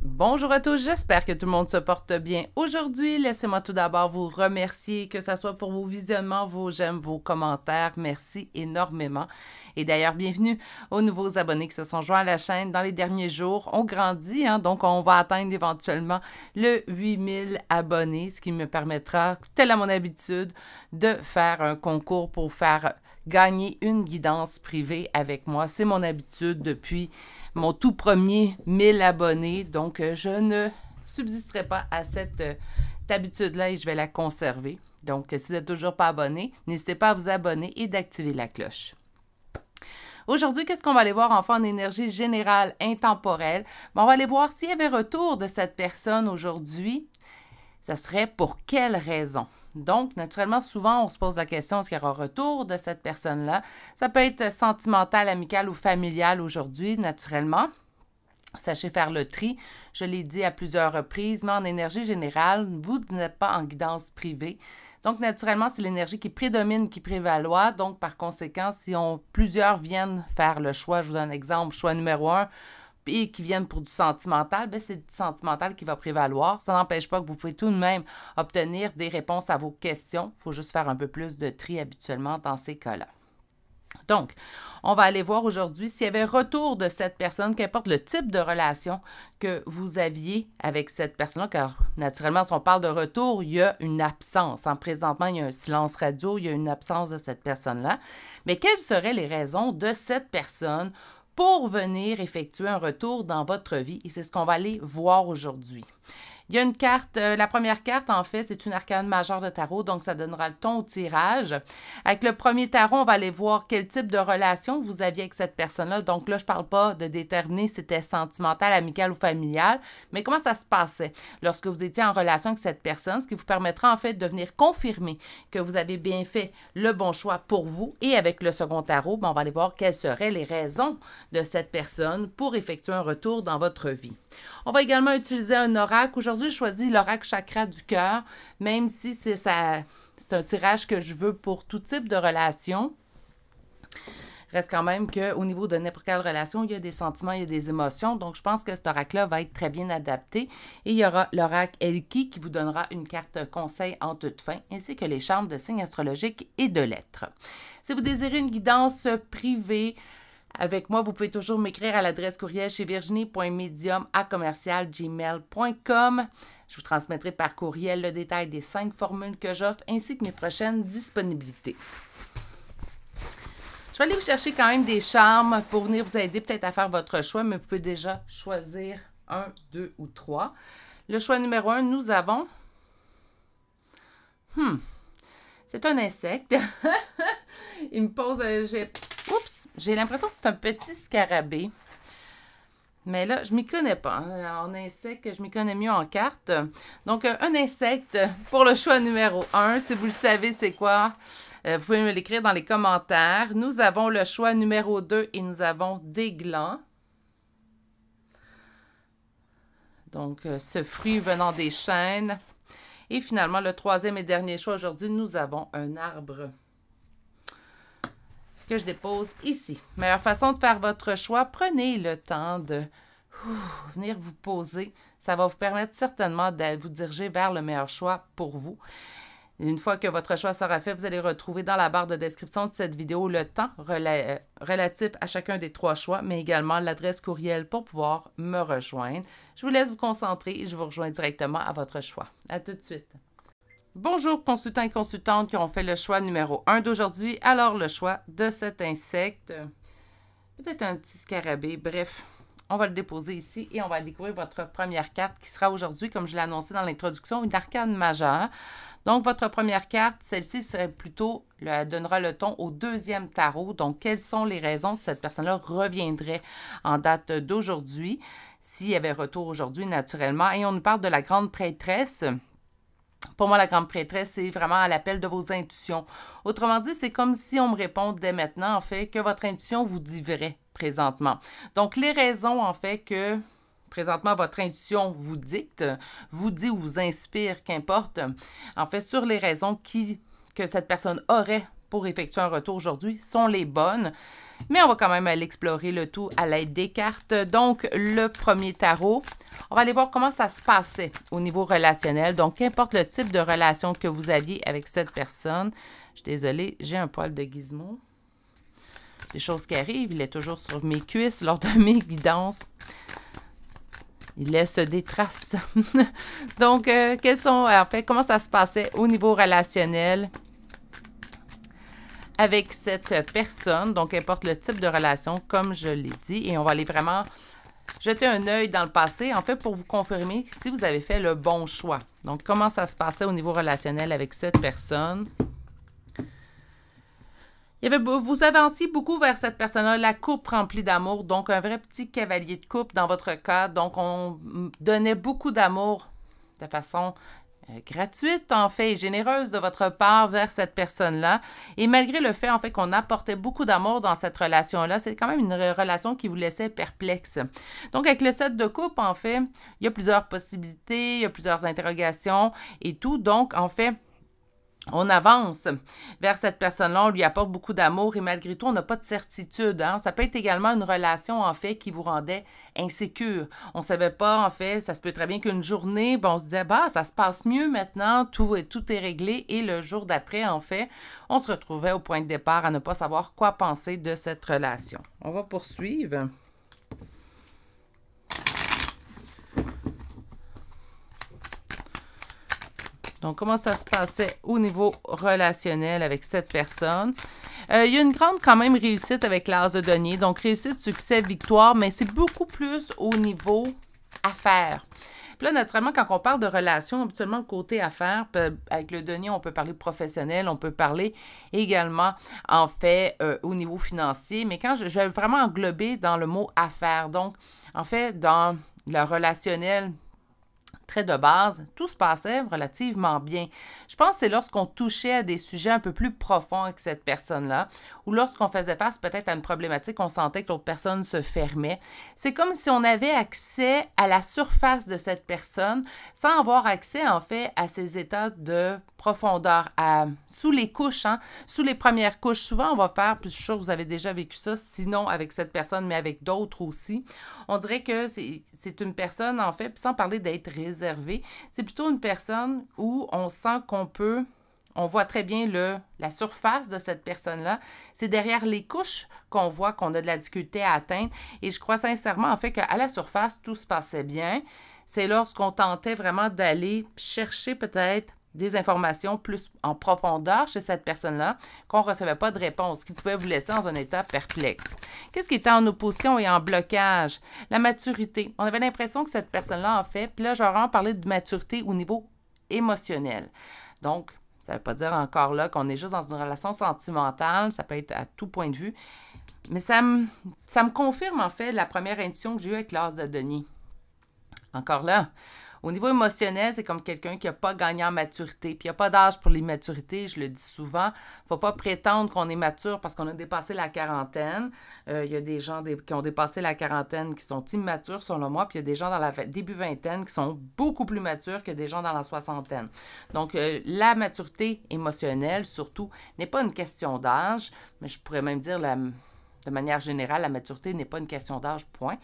Bonjour à tous, j'espère que tout le monde se porte bien. Aujourd'hui, laissez-moi tout d'abord vous remercier, que ce soit pour vos visionnements, vos j'aime, vos commentaires. Merci énormément. Et d'ailleurs, bienvenue aux nouveaux abonnés qui se sont joints à la chaîne dans les derniers jours. On grandit, donc on va atteindre éventuellement le 8000 abonnés, ce qui me permettra, tel à mon habitude, de faire un concours pour faire gagner une guidance privée avec moi. C'est mon habitude depuis mon tout premier 1000 abonnés. Donc, je ne subsisterai pas à cette habitude-là et je vais la conserver. Donc, si vous n'êtes toujours pas abonné, n'hésitez pas à vous abonner et d'activer la cloche. Aujourd'hui, qu'est-ce qu'on va aller voir enfin en énergie générale intemporelle? On va aller voir s'il y avait retour de cette personne aujourd'hui. Ça serait pour quelle raison? Donc, naturellement, souvent, on se pose la question, est-ce qu'il y aura retour de cette personne-là? Ça peut être sentimental, amical ou familial aujourd'hui, naturellement. Sachez faire le tri. Je l'ai dit à plusieurs reprises, mais en énergie générale, vous n'êtes pas en guidance privée. Donc, naturellement, c'est l'énergie qui prédomine, qui prévaloit. Donc, par conséquent, si plusieurs viennent faire le choix, je vous donne un exemple, choix numéro 1, et qui viennent pour du sentimental, bien, c'est du sentimental qui va prévaloir. Ça n'empêche pas que vous pouvez tout de même obtenir des réponses à vos questions. Il faut juste faire un peu plus de tri habituellement dans ces cas-là. Donc, on va aller voir aujourd'hui s'il y avait retour de cette personne, qu'importe le type de relation que vous aviez avec cette personne-là, car naturellement, si on parle de retour, il y a une absence. Présentement, il y a un silence radio, il y a une absence de cette personne-là. Mais quelles seraient les raisons de cette personne pour venir effectuer un retour dans votre vie? Et c'est ce qu'on va aller voir aujourd'hui. Il y a une carte, la première carte, en fait, c'est une arcane majeure de tarot, donc ça donnera le ton au tirage. Avec le premier tarot, on va aller voir quel type de relation vous aviez avec cette personne-là. Donc là, je ne parle pas de déterminer si c'était sentimental, amical ou familial, mais comment ça se passait lorsque vous étiez en relation avec cette personne, ce qui vous permettra en fait de venir confirmer que vous avez bien fait le bon choix pour vous. Et avec le second tarot, on va aller voir quelles seraient les raisons de cette personne pour effectuer un retour dans votre vie. On va également utiliser un oracle. Aujourd'hui, je choisis l'oracle chakra du cœur, même si c'est un tirage que je veux pour tout type de relation. Reste quand même qu'au niveau de n'importe quelle relation, il y a des sentiments, il y a des émotions. Donc, je pense que cet oracle-là va être très bien adapté. Et il y aura l'oracle Elki qui vous donnera une carte conseil en toute fin, ainsi que les charmes de signes astrologiques et de lettres. Si vous désirez une guidance privée avec moi, vous pouvez toujours m'écrire à l'adresse courriel chez virginie.medium@gmail.com. Je vous transmettrai par courriel le détail des 5 formules que j'offre ainsi que mes prochaines disponibilités. Je vais aller vous chercher quand même des charmes pour venir vous aider peut-être à faire votre choix, mais vous pouvez déjà choisir 1, 2 ou 3. Le choix numéro 1, nous avons... C'est un insecte. Il me pose... J'ai l'impression que c'est un petit scarabée. Mais là, je ne m'y connais pas. En insecte, je m'y connais mieux en cartes. Donc, un insecte pour le choix numéro 1. Si vous le savez, c'est quoi? Vous pouvez me l'écrire dans les commentaires. Nous avons le choix numéro 2 et nous avons des glands. Donc, ce fruit venant des chênes. Et finalement, le troisième et dernier choix aujourd'hui, nous avons un arbre que je dépose ici. Meilleure façon de faire votre choix, prenez le temps de venir vous poser. Ça va vous permettre certainement de vous diriger vers le meilleur choix pour vous. Une fois que votre choix sera fait, vous allez retrouver dans la barre de description de cette vidéo le temps relatif à chacun des 3 choix, mais également l'adresse courriel pour pouvoir me rejoindre. Je vous laisse vous concentrer et je vous rejoins directement à votre choix. À tout de suite. Bonjour consultants et consultantes qui ont fait le choix numéro 1 d'aujourd'hui. Alors, le choix de cet insecte, peut-être un petit scarabée, bref, on va le déposer ici et on va découvrir votre première carte qui sera aujourd'hui, comme je l'ai annoncé dans l'introduction, une arcane majeure. Donc, votre première carte, celle-ci donnera le ton au deuxième tarot. Donc, quelles sont les raisons que cette personne-là reviendrait en date d'aujourd'hui, s'il y avait retour aujourd'hui, naturellement. Et on nous parle de la grande prêtresse. Pour moi, la grande prêtresse, c'est vraiment à l'appel de vos intuitions. Autrement dit, c'est comme si on me répond dès maintenant, en fait, que votre intuition vous dit vrai présentement. Donc, les raisons, en fait, que présentement, votre intuition vous dicte, vous dit ou vous inspire, qu'importe, en fait, sur les raisons que cette personne aurait pour effectuer un retour aujourd'hui sont les bonnes. Mais on va quand même aller explorer le tout à l'aide des cartes. Donc, le premier tarot, On va aller voir comment ça se passait au niveau relationnel. Donc, qu'importe le type de relation que vous aviez avec cette personne. Je suis désolée, j'ai un poil de gizmo. Des choses qui arrivent, il est toujours sur mes cuisses lors de mes guidances. Il laisse des traces. Donc, comment ça se passait au niveau relationnel avec cette personne? Donc, importe le type de relation, comme je l'ai dit. Et on va aller vraiment jeter un œil dans le passé, en fait, pour vous confirmer si vous avez fait le bon choix. Donc, comment ça se passait au niveau relationnel avec cette personne? Vous avanciez beaucoup vers cette personne-là, la coupe remplie d'amour, donc un vrai petit cavalier de coupe dans votre cas. Donc, on donnait beaucoup d'amour de façon gratuite, en fait, et généreuse de votre part vers cette personne-là. Et malgré le fait, en fait, qu'on apportait beaucoup d'amour dans cette relation-là, c'est quand même une relation qui vous laissait perplexe. Donc, avec le 7 de coupe, en fait, il y a plusieurs possibilités, il y a plusieurs interrogations et tout. Donc, en fait, on avance vers cette personne-là, on lui apporte beaucoup d'amour et malgré tout, on n'a pas de certitude. Hein? Ça peut être également une relation, en fait, qui vous rendait insécure. On ne savait pas, en fait, ça se peut très bien qu'une journée, on se disait, ça se passe mieux maintenant, tout est réglé. Et le jour d'après, en fait, on se retrouvait au point de départ à ne pas savoir quoi penser de cette relation. On va poursuivre. Donc, comment ça se passait au niveau relationnel avec cette personne? Il y a une grande, quand même, réussite avec l'as de denier. Donc, réussite, succès, victoire, mais c'est beaucoup plus au niveau affaires. Puis là, naturellement, quand on parle de relations, habituellement, le côté affaires, avec le denier, on peut parler professionnel, on peut parler également, en fait, au niveau financier. Mais quand je vais vraiment englober dans le mot affaires. Donc, en fait, dans le relationnel, très de base, tout se passait relativement bien. Je pense que c'est lorsqu'on touchait à des sujets un peu plus profonds avec cette personne-là, ou lorsqu'on faisait face peut-être à une problématique, on sentait que l'autre personne se fermait. C'est comme si on avait accès à la surface de cette personne sans avoir accès, en fait, à ses états de profondeur, sous les couches, hein, sous les premières couches. Souvent, on va faire, puis je suis sûre que vous avez déjà vécu ça, sinon avec cette personne, mais avec d'autres aussi. On dirait que c'est une personne, en fait, puis sans parler d'être réservé, c'est plutôt une personne où on sent on voit très bien la surface de cette personne-là. C'est derrière les couches qu'on voit qu'on a de la difficulté à atteindre. Et je crois sincèrement, en fait, qu'à la surface, tout se passait bien. C'est lorsqu'on tentait vraiment d'aller chercher peut-être des informations plus en profondeur chez cette personne-là, qu'on ne recevait pas de réponse, qui pouvait vous laisser dans un état perplexe. Qu'est-ce qui était en opposition et en blocage? La maturité. On avait l'impression que cette personne-là, en fait, puis là, je vais vraiment parler de maturité au niveau émotionnel. Donc, ça ne veut pas dire encore là qu'on est juste dans une relation sentimentale, ça peut être à tout point de vue, mais ça me confirme, en fait, la première intuition que j'ai eue avec l'as de denier. Encore là, au niveau émotionnel, c'est comme quelqu'un qui n'a pas gagné en maturité. Puis il n'y a pas d'âge pour l'immaturité, je le dis souvent. Il ne faut pas prétendre qu'on est mature parce qu'on a dépassé la quarantaine. Il y a des gens qui ont dépassé la quarantaine qui sont immatures, selon moi. Puis il y a des gens dans la début vingtaine qui sont beaucoup plus matures que des gens dans la soixantaine. Donc, la maturité émotionnelle, surtout, n'est pas une question d'âge, mais je pourrais même dire de manière générale, la maturité n'est pas une question d'âge, point.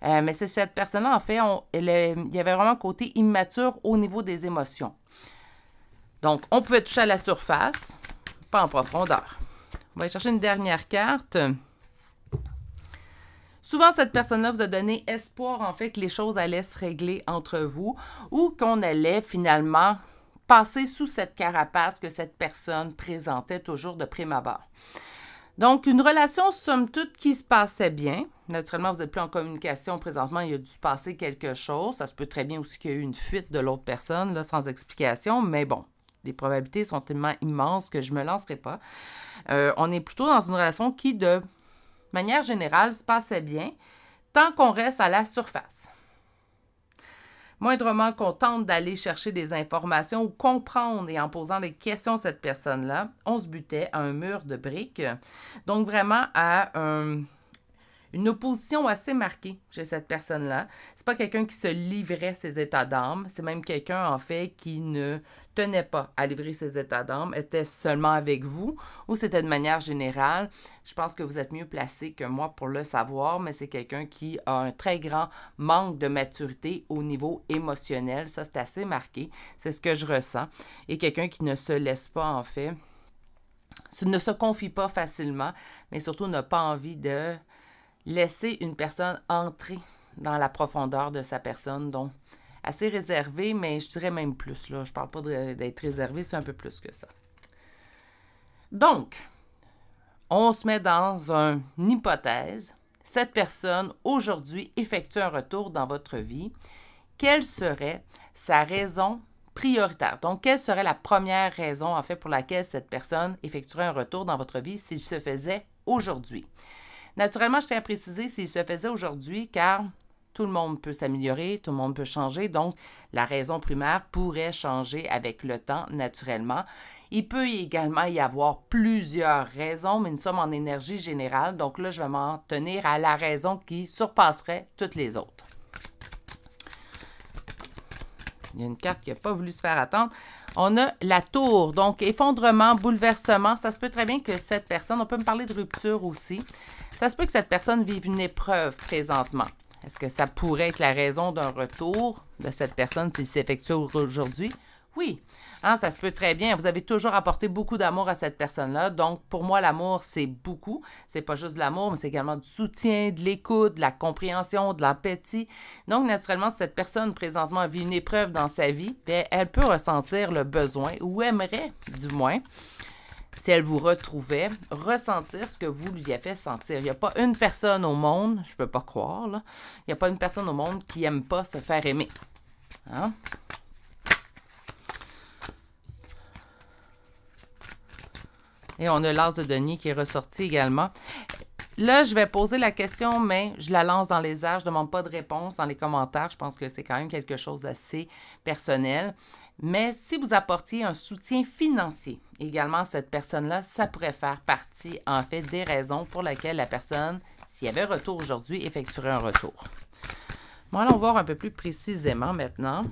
Mais c'est cette personne-là, en fait, il y avait vraiment un côté immature au niveau des émotions. Donc, on pouvait toucher à la surface, pas en profondeur. On va aller chercher une dernière carte. Souvent, cette personne-là vous a donné espoir, en fait, que les choses allaient se régler entre vous ou qu'on allait finalement passer sous cette carapace que cette personne présentait toujours de prime abord. Donc, une relation, somme toute, qui se passait bien. Naturellement, vous n'êtes plus en communication présentement, il a dû se passer quelque chose. Ça se peut très bien aussi qu'il y ait eu une fuite de l'autre personne, là, sans explication, mais bon, les probabilités sont tellement immenses que je ne me lancerai pas. On est plutôt dans une relation qui, de manière générale, se passait bien, tant qu'on reste à la surface. Moindrement qu'on tente d'aller chercher des informations ou comprendre et en posant des questions à cette personne-là, on se butait à un mur de briques. Donc, vraiment à une opposition assez marquée chez cette personne-là. C'est pas quelqu'un qui se livrait ses états d'âme, c'est même quelqu'un, en fait, qui ne tenait pas à livrer ses états d'âme, était seulement avec vous, ou c'était de manière générale. Je pense que vous êtes mieux placé que moi pour le savoir, mais c'est quelqu'un qui a un très grand manque de maturité au niveau émotionnel. Ça, c'est assez marqué. C'est ce que je ressens. Et quelqu'un qui ne se laisse pas, en fait, ne se confie pas facilement, mais surtout n'a pas envie de laisser une personne entrer dans la profondeur de sa personne. Donc, assez réservé, mais je dirais même plus. Là. Je ne parle pas d'être réservé, c'est un peu plus que ça. Donc, on se met dans une hypothèse. Cette personne, aujourd'hui, effectue un retour dans votre vie. Quelle serait sa raison prioritaire? Donc, quelle serait la première raison, en fait, pour laquelle cette personne effectuerait un retour dans votre vie s'il se faisait aujourd'hui? Naturellement, je tiens à préciser s'il se faisait aujourd'hui, car tout le monde peut s'améliorer, tout le monde peut changer, donc la raison primaire pourrait changer avec le temps, naturellement. Il peut également y avoir plusieurs raisons, mais nous sommes en énergie générale, donc là, je vais m'en tenir à la raison qui surpasserait toutes les autres. Il y a une carte qui n'a pas voulu se faire attendre. On a la tour, donc effondrement, bouleversement. Ça se peut très bien que cette personne, on peut me parler de rupture aussi, ça se peut que cette personne vive une épreuve présentement. Est-ce que ça pourrait être la raison d'un retour de cette personne s'il s'effectue aujourd'hui? Oui, ça se peut très bien. Vous avez toujours apporté beaucoup d'amour à cette personne-là. Donc, pour moi, l'amour, c'est beaucoup. C'est pas juste de l'amour, mais c'est également du soutien, de l'écoute, de la compréhension, de l'empathie. Donc, naturellement, si cette personne, présentement, vit une épreuve dans sa vie, bien, elle peut ressentir le besoin, ou aimerait, du moins, si elle vous retrouvait, ressentir ce que vous lui avez fait sentir. Il n'y a pas une personne au monde, je ne peux pas croire, là, il n'y a pas une personne au monde qui n'aime pas se faire aimer. Hein? Et on a l'as de denier qui est ressorti également. Là, je vais poser la question, mais je la lance dans les airs. Je ne demande pas de réponse dans les commentaires. Je pense que c'est quand même quelque chose d'assez personnel. Mais si vous apportiez un soutien financier également à cette personne-là, ça pourrait faire partie, en fait, des raisons pour lesquelles la personne, s'il y avait retour aujourd'hui, effectuerait un retour. Bon, allons voir un peu plus précisément maintenant.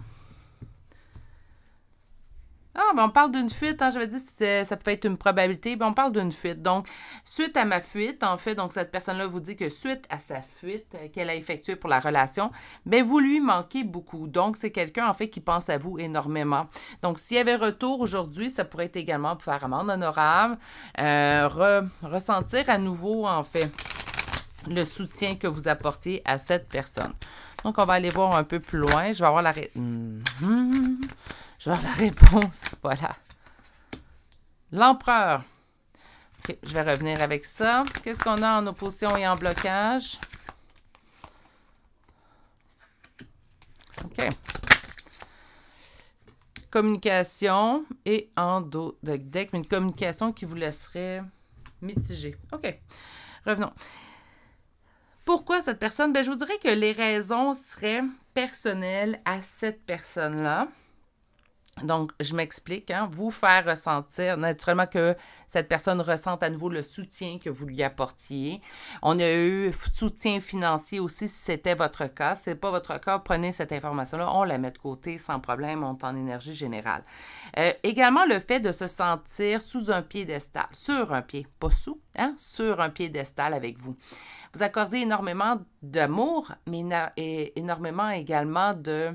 Ah, ben on parle d'une fuite, hein, j'avais dit que ça pouvait être une probabilité, ben on parle d'une fuite. Donc, suite à ma fuite, en fait, donc cette personne-là vous dit que suite à sa fuite qu'elle a effectuée pour la relation, ben vous lui manquez beaucoup. Donc, c'est quelqu'un, en fait, qui pense à vous énormément. Donc, s'il y avait retour aujourd'hui, ça pourrait être également pour faire amende honorable, ressentir à nouveau, en fait, le soutien que vous apportiez à cette personne. Donc, on va aller voir un peu plus loin. Je vais avoir la réponse. Voilà. L'empereur. OK, je vais revenir avec ça. Qu'est-ce qu'on a en opposition et en blocage? OK. Communication et en dos de deck, mais une communication qui vous laisserait mitigé. OK. Revenons. Pourquoi cette personne? Bien, je vous dirais que les raisons seraient personnelles à cette personne-là. Donc, je m'explique, hein, vous faire ressentir naturellement que cette personne ressente à nouveau le soutien que vous lui apportiez. On a eu soutien financier aussi si c'était votre cas. Si ce n'est pas votre cas, prenez cette information-là, on la met de côté sans problème, on est en énergie générale. Également, le fait de se sentir sous un piédestal, sur un pied, pas sous, hein, sur un piédestal avec vous. Vous accordez énormément d'amour, mais énormément également de...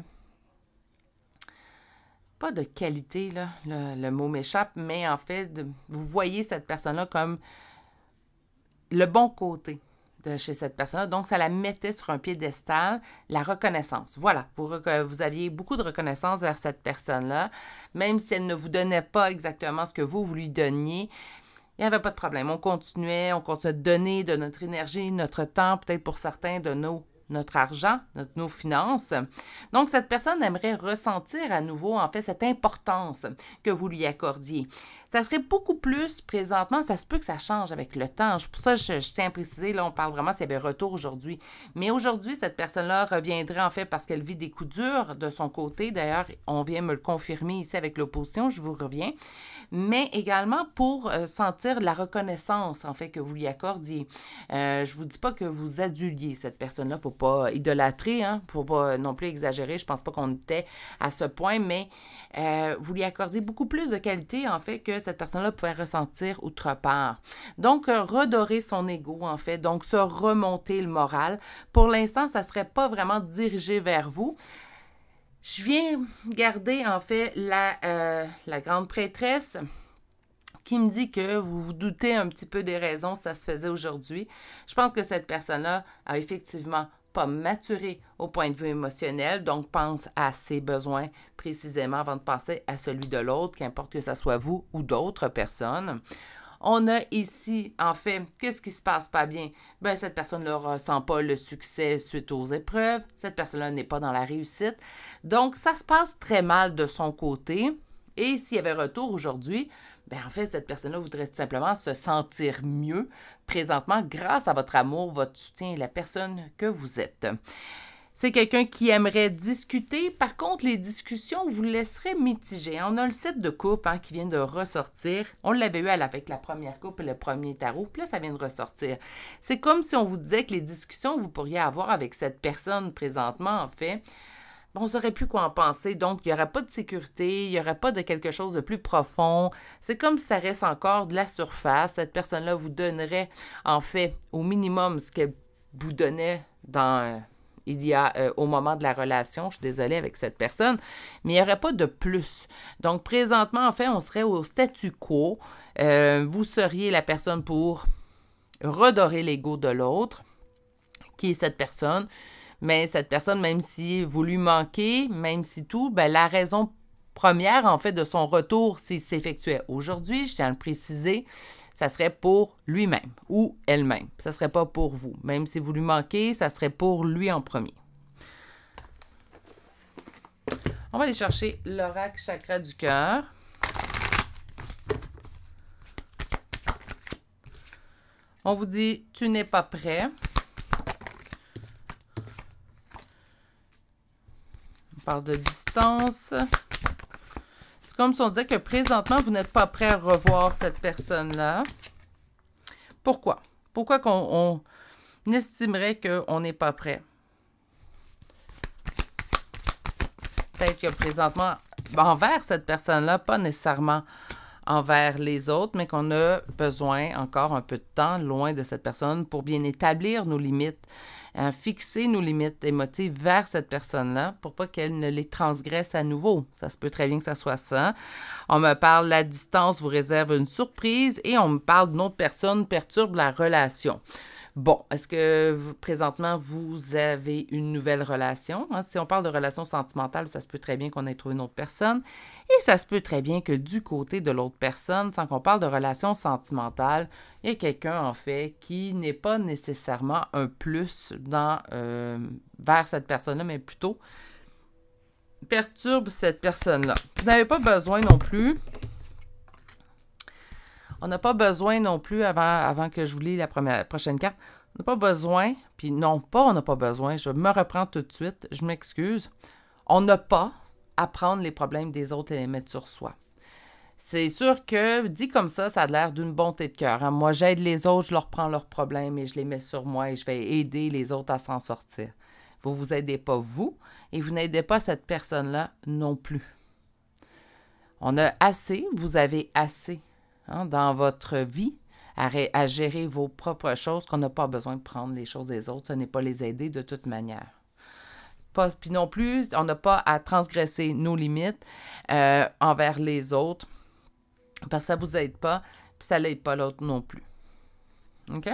pas de qualité, là, le mot m'échappe, mais en fait, vous voyez cette personne-là comme le bon côté de chez cette personne-là. Donc, ça la mettait sur un piédestal, la reconnaissance. Voilà, vous aviez beaucoup de reconnaissance vers cette personne-là, même si elle ne vous donnait pas exactement ce que vous lui donniez. Il n'y avait pas de problème. On continuait de donner de notre énergie, notre temps, peut-être pour certains de nos notre argent, nos finances. Donc, cette personne aimerait ressentir à nouveau, en fait, cette importance que vous lui accordiez. Ça serait beaucoup plus présentement, ça se peut que ça change avec le temps. Pour ça, je tiens à préciser, là, on parle vraiment s'il y avait retour aujourd'hui. Mais aujourd'hui, cette personne-là reviendrait, en fait, parce qu'elle vit des coups durs de son côté. D'ailleurs, on vient me le confirmer ici avec l'opposition, je vous reviens. Mais également pour sentir la reconnaissance, en fait, que vous lui accordiez. Je ne vous dis pas que vous aduliez cette personne-là, il ne faut pas idolâtrer, hein? Il ne faut pas non plus exagérer, je ne pense pas qu'on était à ce point, mais vous lui accordiez beaucoup plus de qualité, en fait, que cette personne-là pouvait ressentir outre part. Donc, redorer son ego, en fait, donc se remonter le moral. Pour l'instant, ça ne serait pas vraiment dirigé vers vous. Je viens garder, en fait, la grande prêtresse qui me dit que vous vous doutez un petit peu des raisons si ça se faisait aujourd'hui. Je pense que cette personne-là a effectivement pas maturé au point de vue émotionnel, donc pense à ses besoins précisément avant de passer à celui de l'autre, qu'importe que ce soit vous ou d'autres personnes. On a ici, en fait, qu'est-ce qui se passe pas bien? Bien, cette personne ne ressent pas le succès suite aux épreuves. Cette personne-là n'est pas dans la réussite. Donc, ça se passe très mal de son côté. Et s'il y avait retour aujourd'hui, bien, en fait, cette personne-là voudrait tout simplement se sentir mieux présentement grâce à votre amour, votre soutien et la personne que vous êtes. C'est quelqu'un qui aimerait discuter. Par contre, les discussions vous laisseraient mitigé. On a le set de coupe qui vient de ressortir. On l'avait eu avec la première coupe et le premier tarot. Puis là, ça vient de ressortir. C'est comme si on vous disait que les discussions que vous pourriez avoir avec cette personne présentement, en fait, on ne saurait plus quoi en penser. Donc, il n'y aurait pas de sécurité, il n'y aurait pas de quelque chose de plus profond. C'est comme si ça reste encore de la surface. Cette personne-là vous donnerait, en fait, au minimum ce qu'elle vous donnait au moment de la relation. Je suis désolée avec cette personne, mais il n'y aurait pas de plus. Donc, présentement, en fait, on serait au statu quo. Vous seriez la personne pour redorer l'ego de l'autre, qui est cette personne. Mais cette personne, même si vous lui manquez, même si tout, bien, la raison première, en fait, de son retour, s'il s'effectuait aujourd'hui, je tiens à le préciser, ça serait pour lui-même ou elle-même. Ça ne serait pas pour vous. Même si vous lui manquez, ça serait pour lui en premier. On va aller chercher l'oracle chakra du cœur. On vous dit, tu n'es pas prêt. On parle de distance. C'est comme si on disait que présentement, vous n'êtes pas prêt à revoir cette personne-là. Pourquoi? Pourquoi qu'on estimerait qu'on n'est pas prêt? Peut-être que présentement, envers cette personne-là, pas nécessairement envers les autres, mais qu'on a besoin encore un peu de temps loin de cette personne pour bien établir nos limites, fixer nos limites émotives vers cette personne-là pour pas qu'elle ne les transgresse à nouveau. Ça se peut très bien que ça soit ça. On me parle, la distance vous réserve une surprise et on me parle d'une autre personne perturbe la relation. Bon, est-ce que présentement, vous avez une nouvelle relation? Si on parle de relation sentimentale, ça se peut très bien qu'on ait trouvé une autre personne. Et ça se peut très bien que du côté de l'autre personne, sans qu'on parle de relation sentimentale, il y a quelqu'un, en fait, qui n'est pas nécessairement un plus vers cette personne-là, mais plutôt perturbe cette personne-là. Vous n'avez pas besoin non plus... On n'a pas besoin non plus, avant que je vous lis la prochaine carte, on n'a pas besoin, puis non, pas on n'a pas besoin, je me reprends tout de suite, je m'excuse. On n'a pas à prendre les problèmes des autres et les mettre sur soi. C'est sûr que, dit comme ça a l'air d'une bonté de cœur. Moi, j'aide les autres, je leur prends leurs problèmes et je les mets sur moi et je vais aider les autres à s'en sortir. Vous ne vous aidez pas vous et vous n'aidez pas cette personne-là non plus. On a assez, vous avez assez. Dans votre vie, à gérer vos propres choses, qu'on n'a pas besoin de prendre les choses des autres, ce n'est pas les aider de toute manière. Puis non plus, on n'a pas à transgresser nos limites envers les autres, parce que ça ne vous aide pas, puis ça n'aide pas l'autre non plus. OK?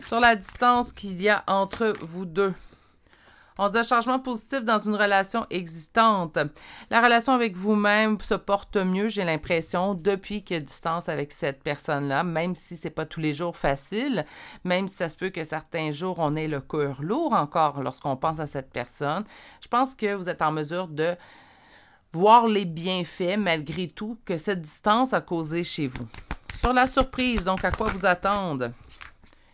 Sur la distance qu'il y a entre vous deux, On dit un changement positif dans une relation existante. La relation avec vous-même se porte mieux, j'ai l'impression, depuis qu'il y a distance avec cette personne-là, même si c'est pas tous les jours facile, même si ça se peut que certains jours, on ait le cœur lourd encore lorsqu'on pense à cette personne. Je pense que vous êtes en mesure de voir les bienfaits, malgré tout, que cette distance a causé chez vous. Sur la surprise, donc, à quoi vous attendre?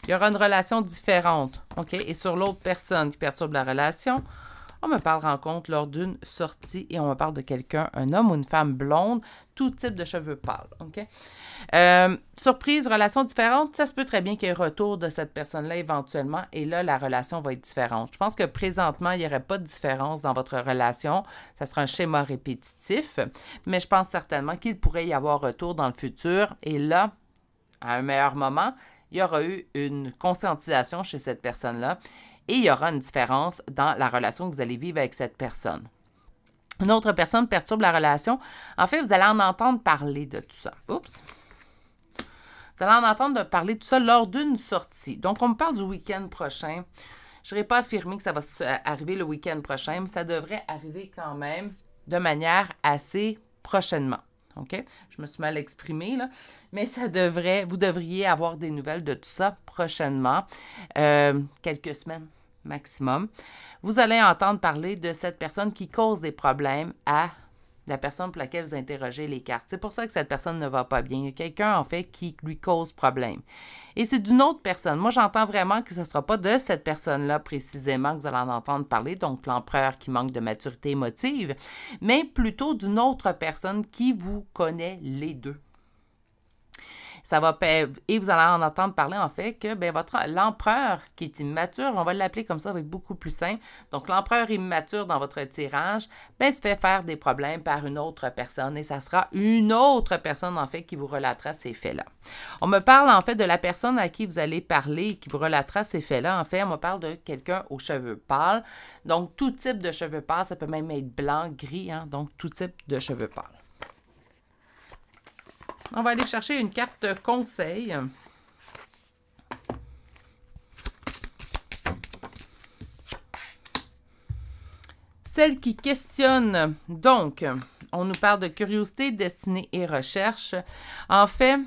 Il y aura une relation différente, OK? Et sur l'autre personne qui perturbe la relation, on me parle rencontre lors d'une sortie et on me parle de quelqu'un, un homme ou une femme blonde, tout type de cheveux pâles, OK? Surprise, relation différente, ça se peut très bien qu'il y ait retour de cette personne-là éventuellement et là, la relation va être différente. Je pense que présentement, il n'y aurait pas de différence dans votre relation. Ça sera un schéma répétitif, mais je pense certainement qu'il pourrait y avoir retour dans le futur et là, à un meilleur moment, il y aura eu une conscientisation chez cette personne-là et il y aura une différence dans la relation que vous allez vivre avec cette personne. Une autre personne perturbe la relation. En fait, vous allez en entendre parler de tout ça. Oups! Vous allez en entendre parler de tout ça lors d'une sortie. Donc, on me parle du week-end prochain. Je n'aurais pas affirmé que ça va arriver le week-end prochain, mais ça devrait arriver quand même de manière assez prochainement. OK? Je me suis mal exprimée, là. Mais vous devriez avoir des nouvelles de tout ça prochainement. Quelques semaines maximum. Vous allez entendre parler de cette personne qui cause des problèmes à la personne pour laquelle vous interrogez les cartes. C'est pour ça que cette personne ne va pas bien. Il y a quelqu'un, en fait, qui lui cause problème. Et c'est d'une autre personne. Moi, j'entends vraiment que ce ne sera pas de cette personne-là précisément que vous allez en entendre parler, donc l'empereur qui manque de maturité émotive, mais plutôt d'une autre personne qui vous connaît les deux. Et vous allez en entendre parler, en fait, que l'empereur qui est immature, on va l'appeler comme ça, va être beaucoup plus simple. Donc, l'empereur immature dans votre tirage, se fait faire des problèmes par une autre personne et ça sera une autre personne, en fait, qui vous relatera ces faits-là. On me parle, en fait, de la personne à qui vous allez parler qui vous relatera ces faits-là. En fait, on me parle de quelqu'un aux cheveux pâles. Donc, tout type de cheveux pâles, ça peut même être blanc, gris, hein, donc tout type de cheveux pâles. On va aller chercher une carte conseil. Celle qui questionne. Donc, on nous parle de curiosité, destinée et recherche. En fait,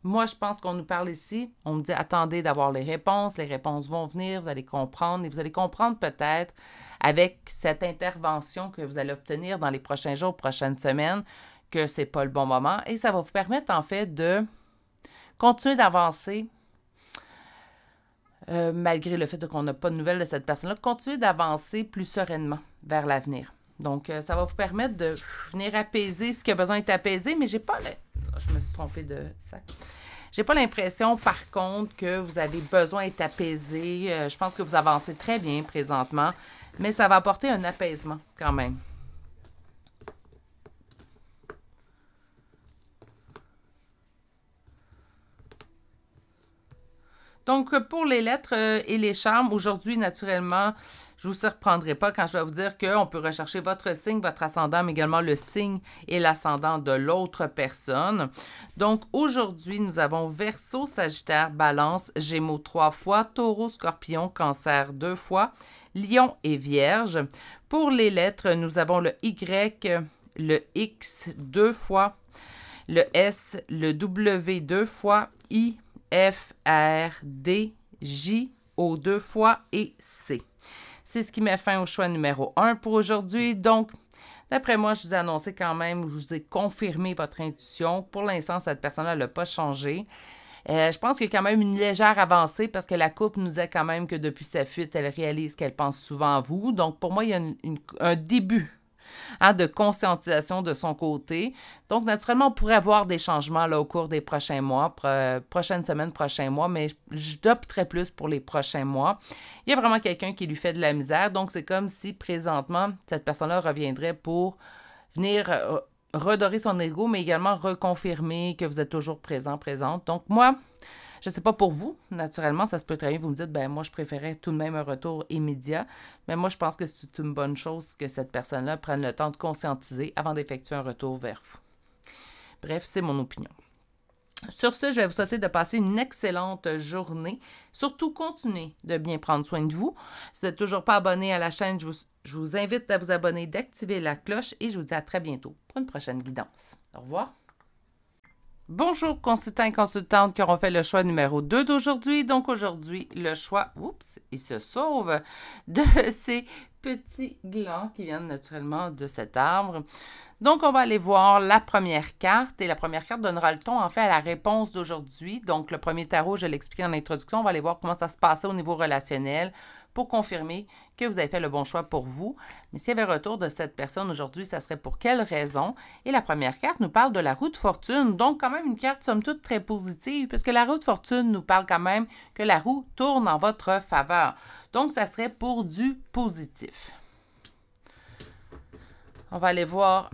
moi, je pense qu'on nous parle ici. On me dit, attendez d'avoir les réponses vont venir, vous allez comprendre. Et vous allez comprendre peut-être avec cette intervention que vous allez obtenir dans les prochains jours, prochaines semaines, que ce n'est pas le bon moment. Et ça va vous permettre, en fait, de continuer d'avancer, malgré le fait qu'on n'a pas de nouvelles de cette personne-là, continuer d'avancer plus sereinement vers l'avenir. Donc, ça va vous permettre de venir apaiser ce qui a besoin d'être apaisé, mais j'ai pas... Je me suis trompée de sac. J'ai pas l'impression, par contre, que vous avez besoin d'être apaisé. Je pense que vous avancez très bien présentement, mais ça va apporter un apaisement quand même. Donc, pour les lettres et les charmes, aujourd'hui, naturellement, je ne vous surprendrai pas quand je vais vous dire qu'on peut rechercher votre signe, votre ascendant, mais également le signe et l'ascendant de l'autre personne. Donc, aujourd'hui, nous avons Verseau, Sagittaire, Balance, Gémeaux 3 fois, Taureau, Scorpion, Cancer 2 fois, Lion et Vierge. Pour les lettres, nous avons le Y, le X 2 fois, le S, le W 2 fois, I, F, R, D, J, O 2 fois et C. C'est ce qui met fin au choix numéro 1 pour aujourd'hui. Donc, d'après moi, je vous ai annoncé quand même, je vous ai confirmé votre intuition. Pour l'instant, cette personne-là n'a pas changé. Je pense qu'il y a quand même une légère avancée parce que la couple nous dit quand même que depuis sa fuite, elle réalise qu'elle pense souvent à vous. Donc, pour moi, il y a un début de conscientisation de son côté. Donc, naturellement, on pourrait avoir des changements là, au cours des prochains mois, prochaines semaines, prochains mois, mais j'opterais plus pour les prochains mois. Il y a vraiment quelqu'un qui lui fait de la misère, donc c'est comme si présentement, cette personne-là reviendrait pour venir redorer son ego, mais également reconfirmer que vous êtes toujours présente. Donc, moi, je ne sais pas pour vous, naturellement, ça se peut très bien, vous me dites, moi, je préférais tout de même un retour immédiat, mais moi, je pense que c'est une bonne chose que cette personne-là prenne le temps de conscientiser avant d'effectuer un retour vers vous. Bref, c'est mon opinion. Sur ce, je vais vous souhaiter de passer une excellente journée. Surtout, continuez de bien prendre soin de vous. Si vous n'êtes toujours pas abonné à la chaîne, je vous invite à vous abonner, d'activer la cloche et je vous dis à très bientôt pour une prochaine guidance. Au revoir. Bonjour consultants et consultantes qui auront fait le choix numéro 2 d'aujourd'hui. Donc aujourd'hui, le choix, oups, il se sauve de ces petits glands qui viennent naturellement de cet arbre. Donc on va aller voir la première carte et la première carte donnera le ton en fait à la réponse d'aujourd'hui. Donc le premier tarot, je l'ai expliqué en introduction, on va aller voir comment ça se passait au niveau relationnel pour confirmer que vous avez fait le bon choix pour vous. Mais s'il y avait retour de cette personne aujourd'hui, ça serait pour quelle raison? Et la première carte nous parle de la roue de fortune. Donc, quand même, une carte, somme toute, très positive, puisque la roue de fortune nous parle quand même que la roue tourne en votre faveur. Donc, ça serait pour du positif. On va aller voir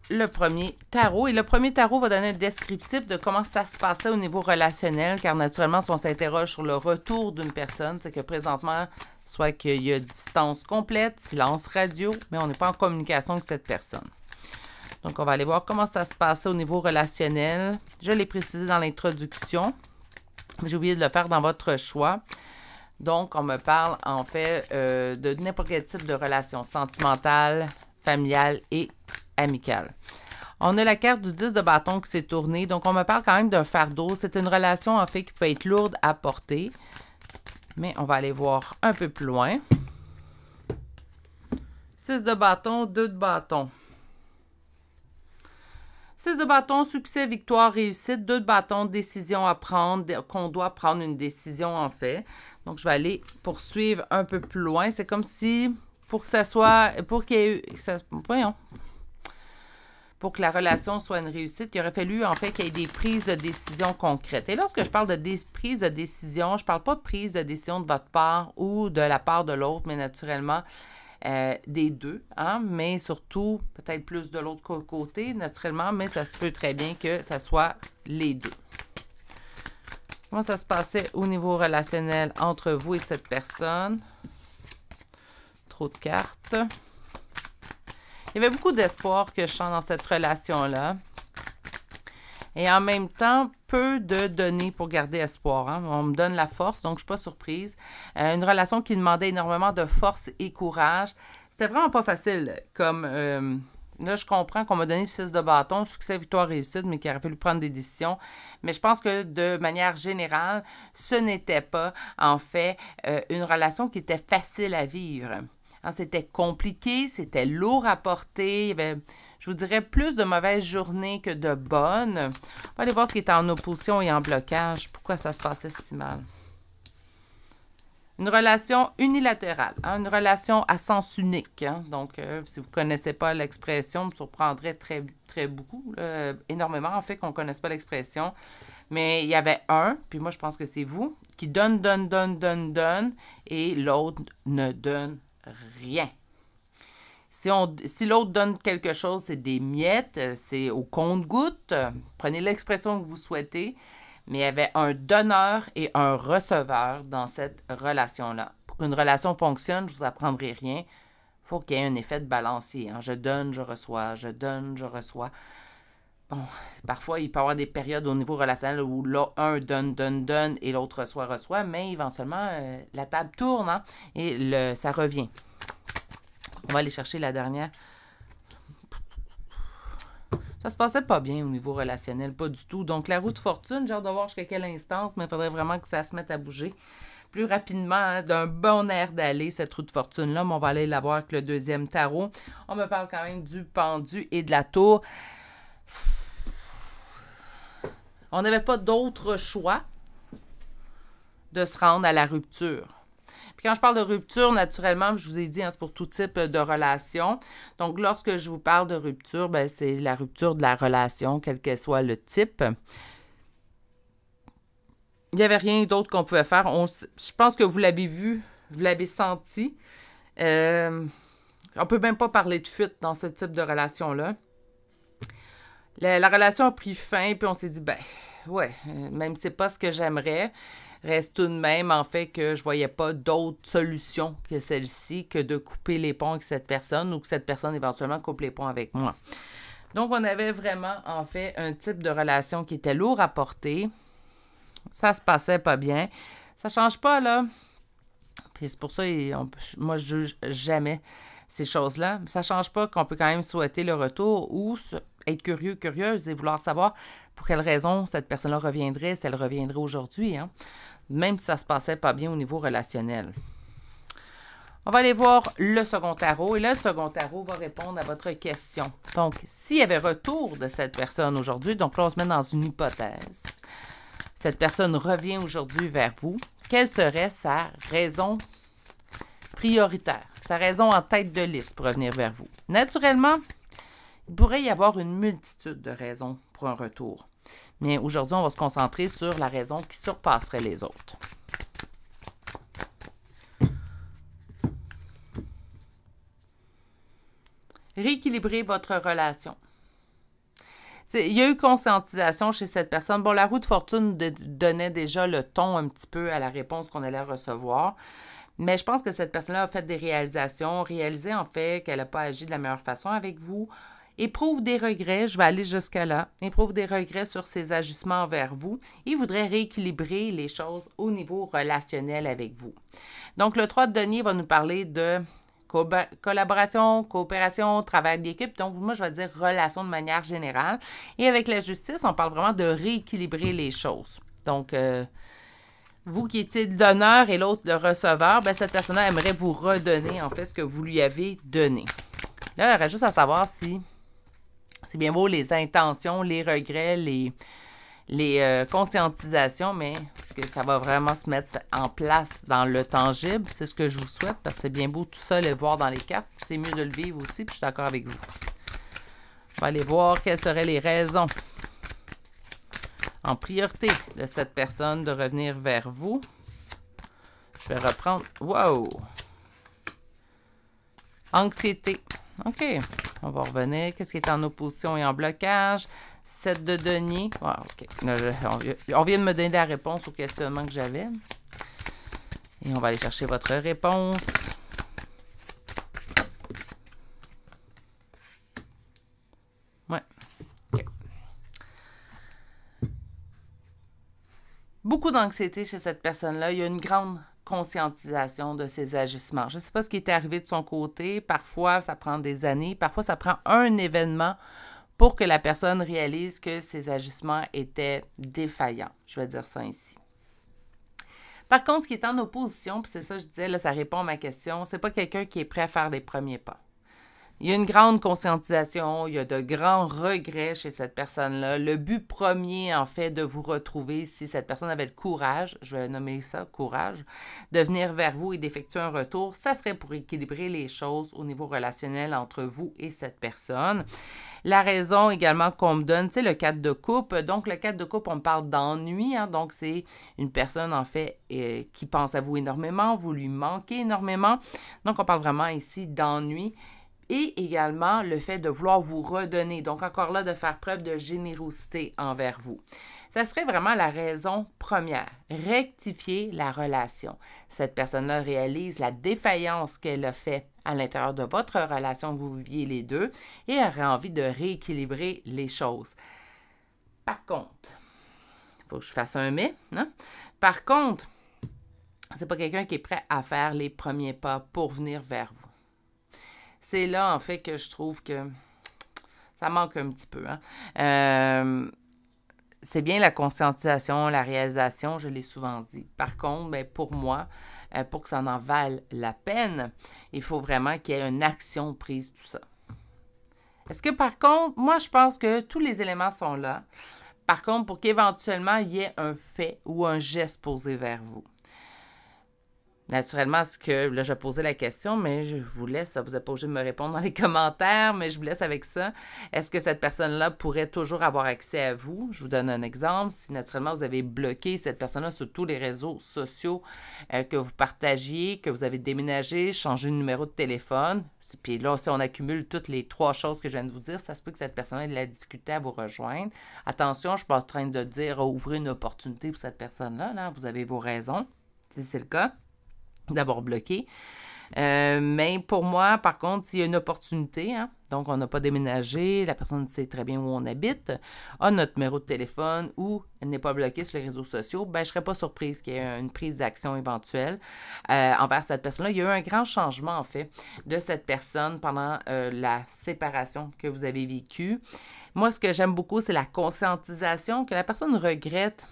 le premier tarot. Et le premier tarot va donner un descriptif de comment ça se passait au niveau relationnel, car naturellement, si on s'interroge sur le retour d'une personne, c'est que présentement, soit qu'il y a distance complète, silence radio, mais on n'est pas en communication avec cette personne. Donc, on va aller voir comment ça se passait au niveau relationnel. Je l'ai précisé dans l'introduction. J'ai oublié de le faire dans votre choix. Donc, on me parle en fait de n'importe quel type de relation sentimentale, familiale et amicale. On a la carte du 10 de bâton qui s'est tournée. Donc, on me parle quand même d'un fardeau. C'est une relation, en fait, qui peut être lourde à porter. Mais on va aller voir un peu plus loin. 6 de bâton, 2 de bâton. 6 de bâton, succès, victoire, réussite. 2 de bâton, décision à prendre, qu'on doit prendre une décision, en fait. Donc, je vais aller poursuivre un peu plus loin. C'est comme si, pour que ça soit, pour qu'il y ait eu, voyons, pour que la relation soit une réussite, il aurait fallu, en fait, qu'il y ait des prises de décision concrètes. Et lorsque je parle de prises de décision, je ne parle pas de prise de décision de votre part ou de la part de l'autre, mais naturellement, des deux, hein? Mais surtout, peut-être plus de l'autre côté, naturellement, mais ça se peut très bien que ça soit les deux. Comment ça se passait au niveau relationnel entre vous et cette personne? Trop de cartes. Il y avait beaucoup d'espoir que je sens dans cette relation-là. Et en même temps, peu de données pour garder espoir. Hein? On me donne la force, donc je ne suis pas surprise. Une relation qui demandait énormément de force et courage. C'était vraiment pas facile. Comme là, je comprends qu'on m'a donné le 6 de bâton, succès, victoire, réussite, mais qu'il aurait fallu prendre des décisions. Mais je pense que de manière générale, ce n'était pas, en fait, une relation qui était facile à vivre. Hein, c'était compliqué, c'était lourd à porter. Il y avait, je vous dirais, plus de mauvaises journées que de bonnes. On va aller voir ce qui est en opposition et en blocage. Pourquoi ça se passait si mal? Une relation unilatérale, hein, une relation à sens unique. Hein. Donc, si vous ne connaissez pas l'expression, me surprendrait très beaucoup, énormément, en fait, qu'on ne connaisse pas l'expression. Mais il y avait un, puis moi, je pense que c'est vous, qui donne, et l'autre ne donne rien. Si l'autre donne quelque chose, c'est des miettes, c'est au compte-gouttes. Prenez l'expression que vous souhaitez. Mais il y avait un donneur et un receveur dans cette relation-là. Pour qu'une relation fonctionne, je ne vous apprendrai rien. Il faut qu'il y ait un effet de balancier. Hein. Je donne, je reçois, je donne, je reçois. Bon, parfois, il peut y avoir des périodes au niveau relationnel où l'un donne et l'autre reçoit, mais éventuellement, la table tourne hein, et ça revient. On va aller chercher la dernière. Ça se passait pas bien au niveau relationnel, pas du tout. Donc, la roue de fortune, j'ai hâte de voir jusqu'à quelle instance, mais il faudrait vraiment que ça se mette à bouger plus rapidement, hein, d'un bon air d'aller, cette roue de fortune-là. Mais on va aller la voir avec le deuxième tarot. On me parle quand même du pendu et de la tour. On n'avait pas d'autre choix de se rendre à la rupture. Puis quand je parle de rupture, naturellement, je vous ai dit, hein, c'est pour tout type de relation. Donc, lorsque je vous parle de rupture, ben, c'est la rupture de la relation, quel que soit le type. Il n'y avait rien d'autre qu'on pouvait faire. Je pense que vous l'avez vu, vous l'avez senti. On ne peut même pas parler de fuite dans ce type de relation-là. La relation a pris fin, puis on s'est dit, ben, ouais, même si c'est pas ce que j'aimerais, reste tout de même, en fait, que je voyais pas d'autre solution que celle-ci, que de couper les ponts avec cette personne, ou que cette personne, éventuellement, coupe les ponts avec moi. Donc, on avait vraiment, en fait, un type de relation qui était lourd à porter. Ça se passait pas bien. Ça change pas, là. Puis c'est pour ça, moi, je juge jamais ces choses-là. Ça change pas qu'on peut quand même souhaiter le retour ou être curieux, curieuse et vouloir savoir pour quelle raison cette personne-là reviendrait, si elle reviendrait aujourd'hui, hein? Même si ça se passait pas bien au niveau relationnel. On va aller voir le second tarot. Et là, le second tarot va répondre à votre question. Donc, s'il y avait retour de cette personne aujourd'hui, donc là, on se met dans une hypothèse. Cette personne revient aujourd'hui vers vous. Quelle serait sa raison prioritaire, sa raison en tête de liste pour revenir vers vous? Naturellement, il pourrait y avoir une multitude de raisons pour un retour. Mais aujourd'hui, on va se concentrer sur la raison qui surpasserait les autres. Rééquilibrer votre relation. Il y a eu conscientisation chez cette personne. Bon, la roue de fortune donnait déjà le ton un petit peu à la réponse qu'on allait recevoir. Mais je pense que cette personne-là a fait des réalisations, réalisé en fait qu'elle n'a pas agi de la meilleure façon avec vous, éprouve des regrets, je vais aller jusqu'à là, éprouve des regrets sur ses agissements envers vous et voudrait rééquilibrer les choses au niveau relationnel avec vous. Donc, le 3 de denier va nous parler de collaboration, coopération, travail d'équipe. Donc, moi, je vais dire relation de manière générale. Et avec la justice, on parle vraiment de rééquilibrer les choses. Donc, vous qui étiez le donneur et l'autre le receveur, bien, cette personne-là aimerait vous redonner, en fait, ce que vous lui avez donné. Là, il reste juste à savoir si c'est bien beau les intentions, les regrets, les conscientisations, mais est-ce que ça va vraiment se mettre en place dans le tangible? C'est ce que je vous souhaite, parce que c'est bien beau tout ça, le voir dans les cartes. C'est mieux de le vivre aussi, puis je suis d'accord avec vous. On va aller voir quelles seraient les raisons en priorité de cette personne de revenir vers vous. Je vais reprendre. Wow! Anxiété. OK. On va revenir. Qu'est-ce qui est en opposition et en blocage? 7 de denier. Wow, OK. On vient de me donner la réponse au questionnement que j'avais. Et on va aller chercher votre réponse. Ouais. OK. Beaucoup d'anxiété chez cette personne-là. Il y a une grande conscientisation de ses agissements. Je ne sais pas ce qui est arrivé de son côté. Parfois, ça prend des années. Parfois, ça prend un événement pour que la personne réalise que ses agissements étaient défaillants. Je vais dire ça ainsi. Par contre, ce qui est en opposition, puis c'est ça que je disais, là, ça répond à ma question, c'est pas quelqu'un qui est prêt à faire les premiers pas. Il y a une grande conscientisation, il y a de grands regrets chez cette personne-là. Le but premier, en fait, de vous retrouver, si cette personne avait le courage, je vais nommer ça courage, de venir vers vous et d'effectuer un retour, ça serait pour équilibrer les choses au niveau relationnel entre vous et cette personne. La raison également qu'on me donne, tu sais, le 4 de coupe. Donc, le 4 de coupe, on me parle d'ennui. Hein? Donc, c'est une personne, en fait, qui pense à vous énormément, vous lui manquez énormément. Donc, on parle vraiment ici d'ennui. Et également le fait de vouloir vous redonner. Donc, encore là, de faire preuve de générosité envers vous. Ça serait vraiment la raison première. Rectifier la relation. Cette personne-là réalise la défaillance qu'elle a fait à l'intérieur de votre relation que vous viviez les deux et aurait envie de rééquilibrer les choses. Par contre, il faut que je fasse un mais. Hein? Par contre, c'est pas quelqu'un qui est prêt à faire les premiers pas pour venir vers vous. C'est là, en fait, que je trouve que ça manque un petit peu. Hein? C'est bien la conscientisation, la réalisation, je l'ai souvent dit. Par contre, bien, pour moi, pour que ça en vale la peine, il faut vraiment qu'il y ait une action prise, tout ça. Est-ce que, par contre, moi, je pense que tous les éléments sont là. Par contre, pour qu'éventuellement, il y ait un fait ou un geste posé vers vous. Naturellement, ce que là, je vais poser la question, mais je vous laisse, vous n'êtes pas obligé de me répondre dans les commentaires, mais je vous laisse avec ça. Est-ce que cette personne-là pourrait toujours avoir accès à vous? Je vous donne un exemple. Si naturellement, vous avez bloqué cette personne-là sur tous les réseaux sociaux que vous partagiez, que vous avez déménagé, changé de numéro de téléphone, puis là, si on accumule toutes les 3 choses que je viens de vous dire, ça se peut que cette personne-là ait de la difficulté à vous rejoindre. Attention, je ne suis pas en train de dire ouvrez une opportunité pour cette personne-là. Là, vous avez vos raisons, si c'est le cas d'avoir bloqué. Mais pour moi, par contre, s'il y a une opportunité, hein, donc on n'a pas déménagé, la personne sait très bien où on habite, a notre numéro de téléphone ou elle n'est pas bloquée sur les réseaux sociaux, ben, je ne serais pas surprise qu'il y ait une prise d'action éventuelle envers cette personne-là. Il y a eu un grand changement, en fait, de cette personne pendant la séparation que vous avez vécue. Moi, ce que j'aime beaucoup, c'est la conscientisation, que la personne regrette.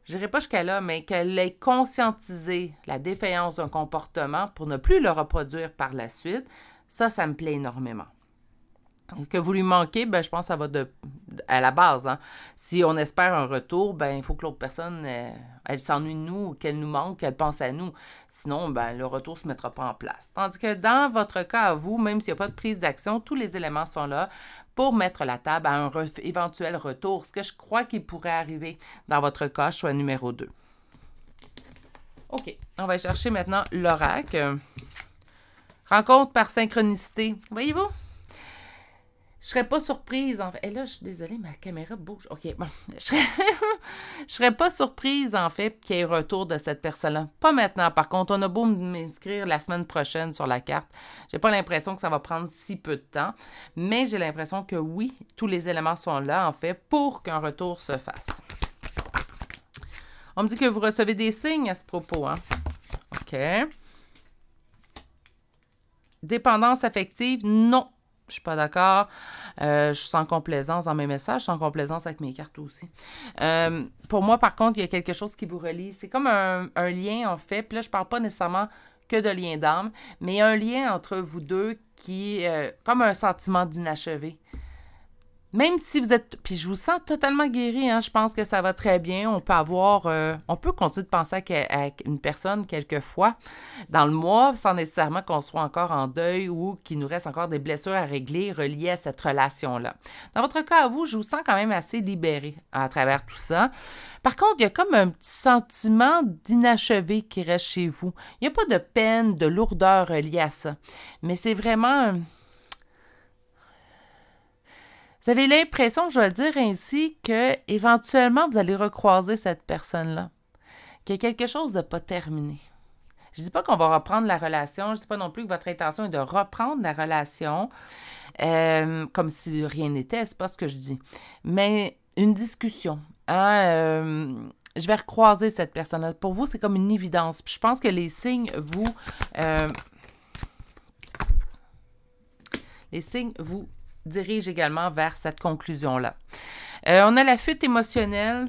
Je dirais pas jusqu'à là, mais qu'elle ait conscientisé la défaillance d'un comportement pour ne plus le reproduire par la suite, ça me plaît énormément. Que vous lui manquez, ben, je pense que ça va à la base. Hein. Si on espère un retour, ben, il faut que l'autre personne, elle s'ennuie de nous, qu'elle nous manque, qu'elle pense à nous. Sinon, ben, le retour ne se mettra pas en place. Tandis que dans votre cas à vous, même s'il n'y a pas de prise d'action, tous les éléments sont là pour mettre la table à un éventuel retour. Ce que je crois qu'il pourrait arriver dans votre cas, choix numéro 2. OK, on va chercher maintenant l'oracle. Rencontre par synchronicité. Voyez-vous? Je serais pas surprise, en fait. Et là, je suis désolée, ma caméra bouge. OK, bon. Je serais pas surprise, en fait, qu'il y ait retour de cette personne-là. Pas maintenant. Par contre, on a beau m'inscrire la semaine prochaine sur la carte. J'ai pas l'impression que ça va prendre si peu de temps. Mais j'ai l'impression que oui, tous les éléments sont là, en fait, pour qu'un retour se fasse. On me dit que vous recevez des signes à ce propos, hein? OK. Dépendance affective, non. Je suis pas d'accord. Je suis sans complaisance dans mes messages, sans complaisance avec mes cartes aussi. Pour moi, par contre, il y a quelque chose qui vous relie. C'est comme un lien, en fait. Puis là, je parle pas nécessairement que de lien d'âme, mais il y a un lien entre vous deux qui est comme un sentiment d'inachevé. Même si vous êtes... Puis je vous sens totalement guéri, hein, je pense que ça va très bien. On peut avoir... on peut continuer de penser à une personne quelquefois dans le mois, sans nécessairement qu'on soit encore en deuil ou qu'il nous reste encore des blessures à régler reliées à cette relation-là. Dans votre cas à vous, je vous sens quand même assez libéré à travers tout ça. Par contre, il y a comme un petit sentiment d'inachevé qui reste chez vous. Il n'y a pas de peine, de lourdeur reliée à ça. Mais c'est vraiment... Vous avez l'impression, je vais le dire ainsi, qu'éventuellement, vous allez recroiser cette personne-là, qu'il y a quelque chose de pas terminé. Je ne dis pas qu'on va reprendre la relation, je ne dis pas non plus que votre intention est de reprendre la relation comme si rien n'était, c'est pas ce que je dis. Mais une discussion, hein, je vais recroiser cette personne-là. Pour vous, c'est comme une évidence. Puis je pense que les signes vous dirige également vers cette conclusion-là. On a la fuite émotionnelle.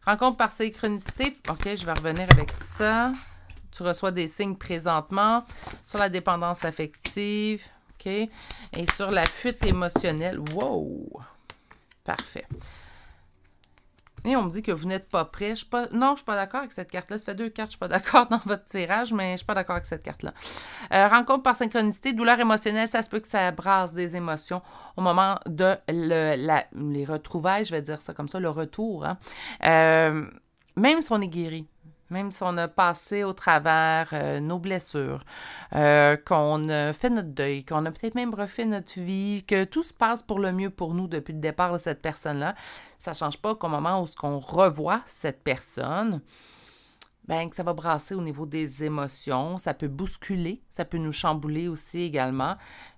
Rencontre par synchronicité. OK, je vais revenir avec ça. Tu reçois des signes présentement sur la dépendance affective. OK. Et sur la fuite émotionnelle. Wow! Parfait. Et on me dit que vous n'êtes pas prêt. Non, je ne suis pas d'accord avec cette carte-là. Ça fait 2 cartes, je ne suis pas d'accord dans votre tirage, mais je ne suis pas d'accord avec cette carte-là. Rencontre par synchronicité, douleur émotionnelle, ça se peut que ça brasse des émotions au moment de les retrouvailles, je vais dire ça comme ça, le retour. Hein. Même si on est guéri, même si on a passé au travers nos blessures, qu'on a fait notre deuil, qu'on a peut-être même refait notre vie, que tout se passe pour le mieux pour nous depuis le départ de cette personne-là, ça ne change pas qu'au moment où on revoit cette personne, ben, que ça va brasser au niveau des émotions, ça peut bousculer, ça peut nous chambouler aussi également.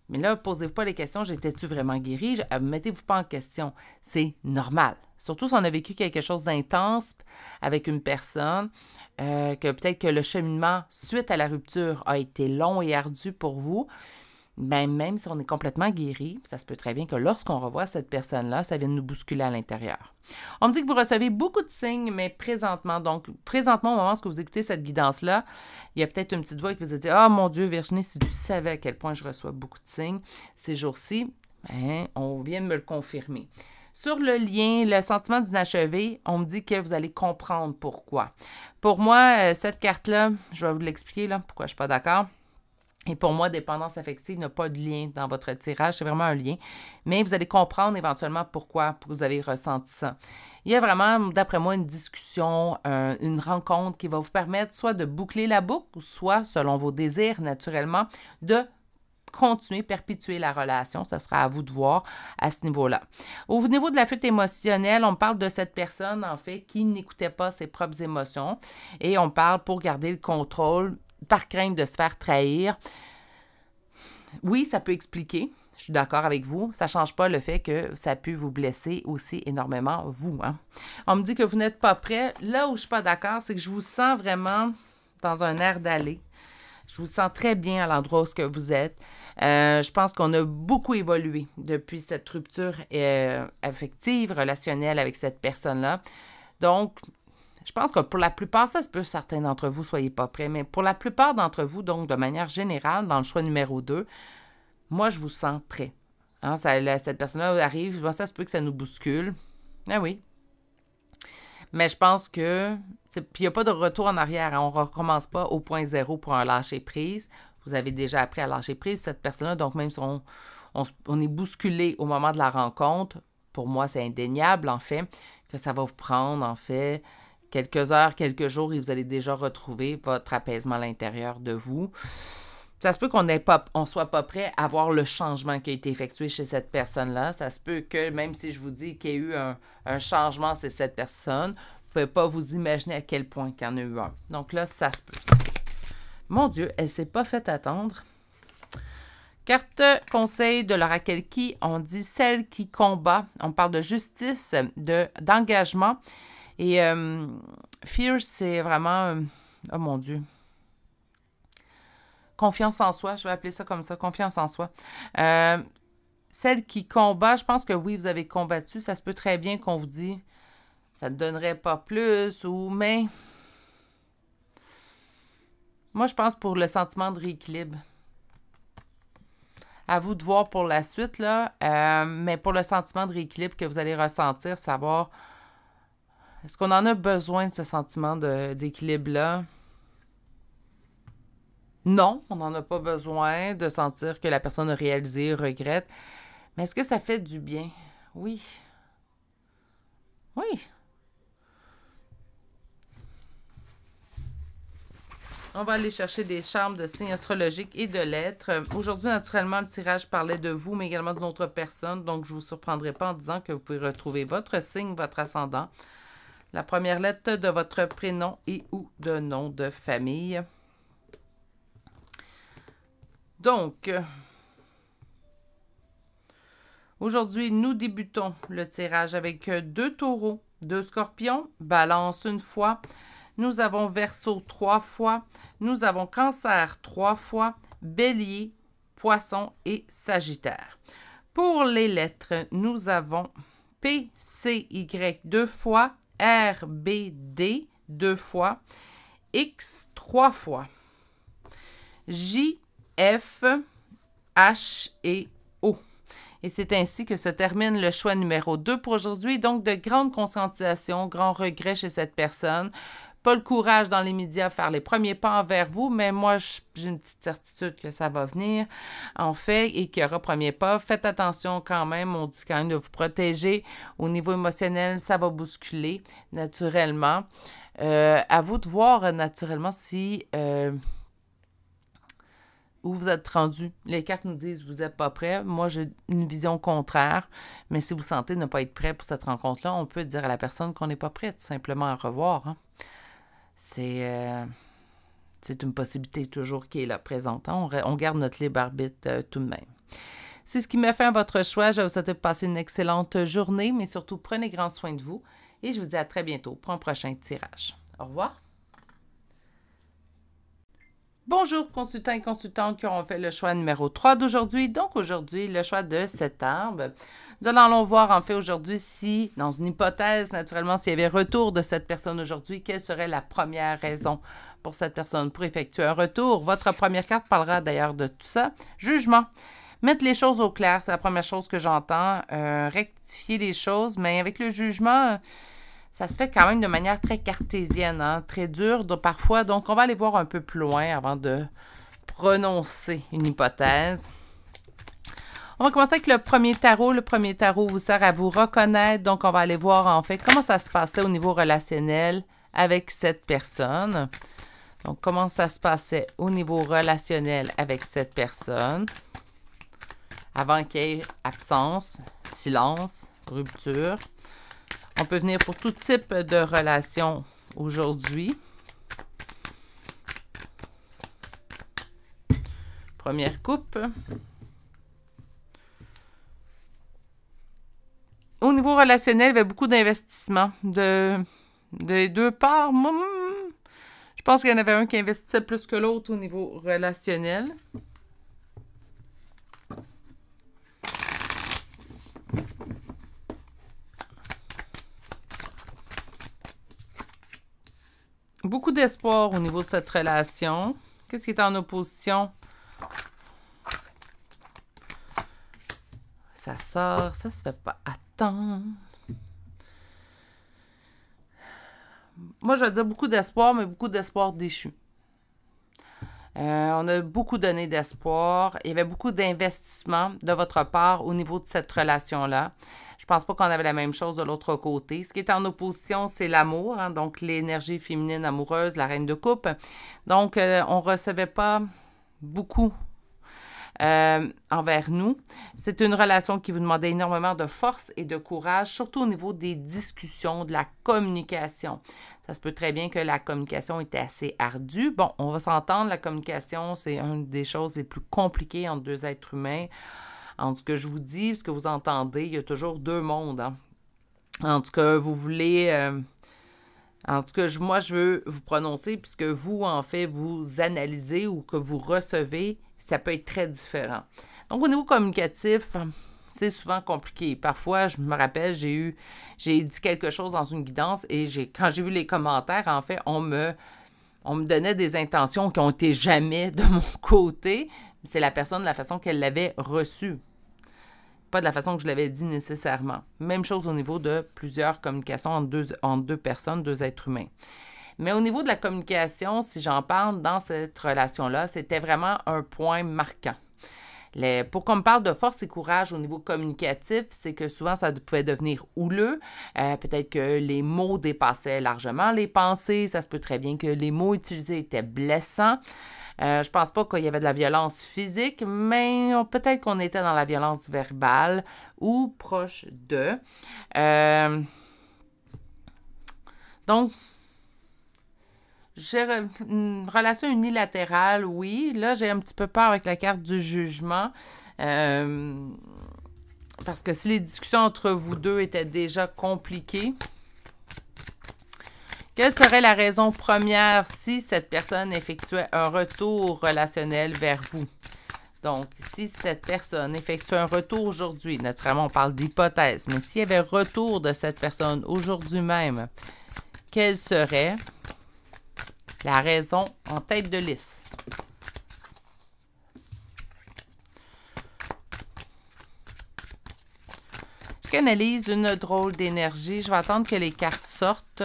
Mais là, posez-vous pas les questions, j'étais-tu vraiment guérie? Mettez-vous pas en question, c'est normal. Surtout si on a vécu quelque chose d'intense avec une personne, que peut-être que le cheminement suite à la rupture a été long et ardu pour vous, ben, même si on est complètement guéri, ça se peut très bien que lorsqu'on revoit cette personne-là, ça vienne nous bousculer à l'intérieur. On me dit que vous recevez beaucoup de signes, mais présentement, au moment où vous écoutez cette guidance-là, il y a peut-être une petite voix qui vous a dit « Ah, mon Dieu, Virginie, si tu savais à quel point je reçois beaucoup de signes ces jours-ci, ben, on vient de me le confirmer. » Sur le lien, le sentiment d'inachevé, on me dit que vous allez comprendre pourquoi. Pour moi, cette carte-là, je vais vous l'expliquer là, pourquoi je ne suis pas d'accord. Et pour moi, dépendance affective n'a pas de lien dans votre tirage, c'est vraiment un lien. Mais vous allez comprendre éventuellement pourquoi vous avez ressenti ça. Il y a vraiment, d'après moi, une discussion, une rencontre qui va vous permettre soit de boucler la boucle, ou soit, selon vos désirs, naturellement, de continuer, perpétuer la relation. Ça sera à vous de voir à ce niveau-là. Au niveau de la fuite émotionnelle, on parle de cette personne, en fait, qui n'écoutait pas ses propres émotions. Et on parle pour garder le contrôle, par crainte de se faire trahir. Oui, ça peut expliquer. Je suis d'accord avec vous. Ça ne change pas le fait que ça peut vous blesser aussi énormément, vous. Hein? On me dit que vous n'êtes pas prêt. Là où je ne suis pas d'accord, c'est que je vous sens vraiment dans un air d'aller. Je vous sens très bien à l'endroit où ce que vous êtes. Je pense qu'on a beaucoup évolué depuis cette rupture affective, relationnelle avec cette personne-là. Donc, je pense que pour la plupart, ça se peut, certains d'entre vous ne soyez pas prêts, mais pour la plupart d'entre vous, donc de manière générale, dans le choix numéro 2, moi, je vous sens prêt. Hein, cette personne-là arrive, bon, ça se peut que ça nous bouscule. Ah oui. Mais je pense que... Puis il n'y a pas de retour en arrière. Hein, on ne recommence pas au point zéro pour un lâcher-prise. Vous avez déjà appris à lâcher prise, cette personne-là. Donc, même si on est bousculé au moment de la rencontre, pour moi, c'est indéniable, en fait, que ça va vous prendre, en fait, quelques heures, quelques jours, et vous allez déjà retrouver votre apaisement à l'intérieur de vous. Ça se peut qu'on ne soit pas prêt à voir le changement qui a été effectué chez cette personne-là. Ça se peut que, même si je vous dis qu'il y a eu un changement chez cette personne, vous ne pouvez pas vous imaginer à quel point qu'il y en a eu un. Donc là, ça se peut. Mon Dieu, elle ne s'est pas fait attendre. Carte conseil de l'oracle Ki, on dit celle qui combat. On parle de justice, d'engagement. Et fear, c'est vraiment... oh mon Dieu. Confiance en soi, je vais appeler ça comme ça, confiance en soi. Celle qui combat, je pense que oui, vous avez combattu. Ça se peut très bien qu'on vous dit, ça ne donnerait pas plus, ou mais... Moi, je pense pour le sentiment de rééquilibre. À vous de voir pour la suite, là. Mais pour le sentiment de rééquilibre que vous allez ressentir, savoir, est-ce qu'on en a besoin de ce sentiment d'équilibre-là? Non, on n'en a pas besoin de sentir que la personne a réalisé, regrette. Mais est-ce que ça fait du bien? Oui. Oui. On va aller chercher des charmes de signes astrologiques et de lettres. Aujourd'hui, naturellement, le tirage parlait de vous, mais également de notre personne. Donc, je ne vous surprendrai pas en disant que vous pouvez retrouver votre signe, votre ascendant, la première lettre de votre prénom et ou de nom de famille. Donc, aujourd'hui, nous débutons le tirage avec 2 taureaux, 2 scorpions, balance une fois. Nous avons Verseau 3 fois. Nous avons Cancer 3 fois, Bélier, Poisson et Sagittaire. Pour les lettres, nous avons P, C, Y 2 fois, R, B, D 2 fois, X 3 fois, J, F, H et O. Et c'est ainsi que se termine le choix numéro 2 pour aujourd'hui. Donc, de grande conscientisation, grand regret chez cette personne. Pas le courage dans les médias à faire les premiers pas envers vous, mais moi, j'ai une petite certitude que ça va venir, en fait, et qu'il y aura premier pas. Faites attention quand même, on dit quand même de vous protéger. Au niveau émotionnel, ça va bousculer naturellement. À vous de voir naturellement si... où vous êtes rendu. Les cartes nous disent que vous n'êtes pas prêt. Moi, j'ai une vision contraire. Mais si vous sentez ne pas être prêt pour cette rencontre-là, on peut dire à la personne qu'on n'est pas prêt, tout simplement à revoir. Hein. C'est une possibilité toujours qui est là présente. Hein. On garde notre libre arbitre tout de même. C'est ce qui m'a fait à votre choix. Je vous souhaite de passer une excellente journée, mais surtout, prenez grand soin de vous. Et je vous dis à très bientôt pour un prochain tirage. Au revoir. Bonjour, consultants et consultantes qui auront fait le choix numéro 3 d'aujourd'hui. Donc, aujourd'hui, le choix de septembre. Nous allons voir, en fait, aujourd'hui, si, dans une hypothèse, naturellement, s'il y avait retour de cette personne aujourd'hui, quelle serait la première raison pour cette personne pour effectuer un retour? Votre première carte parlera d'ailleurs de tout ça. Jugement. Mettre les choses au clair, c'est la première chose que j'entends. Rectifier les choses, mais avec le jugement... Ça se fait quand même de manière très cartésienne, hein, très dure parfois. Donc, on va aller voir un peu plus loin avant de prononcer une hypothèse. On va commencer avec le premier tarot. Le premier tarot vous sert à vous reconnaître. Donc, on va aller voir en fait comment ça se passait au niveau relationnel avec cette personne. Donc, comment ça se passait au niveau relationnel avec cette personne avant qu'il y ait absence, silence, rupture. On peut venir pour tout type de relation aujourd'hui. Première coupe. Au niveau relationnel, il y avait beaucoup d'investissements des deux parts. Je pense qu'il y en avait un qui investissait plus que l'autre au niveau relationnel. Beaucoup d'espoir au niveau de cette relation. Qu'est-ce qui est en opposition? Ça sort, ça se fait pas attendre. Moi, je vais dire beaucoup d'espoir, mais beaucoup d'espoir déchu. On a beaucoup donné d'espoir. Il y avait beaucoup d'investissement de votre part au niveau de cette relation-là. Je pense pas qu'on avait la même chose de l'autre côté. Ce qui est en opposition, c'est l'amour, hein, donc l'énergie féminine amoureuse, la reine de coupe. Donc, on recevait pas beaucoup envers nous. C'est une relation qui vous demandait énormément de force et de courage, surtout au niveau des discussions, de la communication. Ça se peut très bien que la communication était assez ardue. Bon, on va s'entendre, la communication, c'est une des choses les plus compliquées entre deux êtres humains. Entre ce que je vous dis et ce que vous entendez, il y a toujours deux mondes. Hein. En tout cas, vous voulez... en tout cas, moi, je veux vous prononcer, puisque vous, en fait, vous analysez ou que vous recevez, ça peut être très différent. Donc, au niveau communicatif, c'est souvent compliqué. Parfois, je me rappelle, j'ai dit quelque chose dans une guidance et quand j'ai vu les commentaires, en fait, on me donnait des intentions qui ont été jamais de mon côté. C'est la personne, de la façon qu'elle l'avait reçue. Pas de la façon que je l'avais dit nécessairement. Même chose au niveau de plusieurs communications entre deux personnes, deux êtres humains. Mais au niveau de la communication, si j'en parle dans cette relation-là, c'était vraiment un point marquant. Pour qu'on me parle de force et courage au niveau communicatif, c'est que souvent, ça pouvait devenir houleux. Peut-être que les mots dépassaient largement les pensées. Ça se peut très bien que les mots utilisés étaient blessants. Je pense pas qu'il y avait de la violence physique, mais peut-être qu'on était dans la violence verbale ou proche de. Donc, j'ai une relation unilatérale, oui. Là, j'ai un petit peu peur avec la carte du jugement. Parce que si les discussions entre vous deux étaient déjà compliquées, quelle serait la raison première si cette personne effectuait un retour relationnel vers vous? Donc, si cette personne effectue un retour aujourd'hui, naturellement, on parle d'hypothèse, mais s'il y avait retour de cette personne aujourd'hui même, quelle serait la raison en tête de liste? Je canalise une drôle d'énergie. Je vais attendre que les cartes sortent.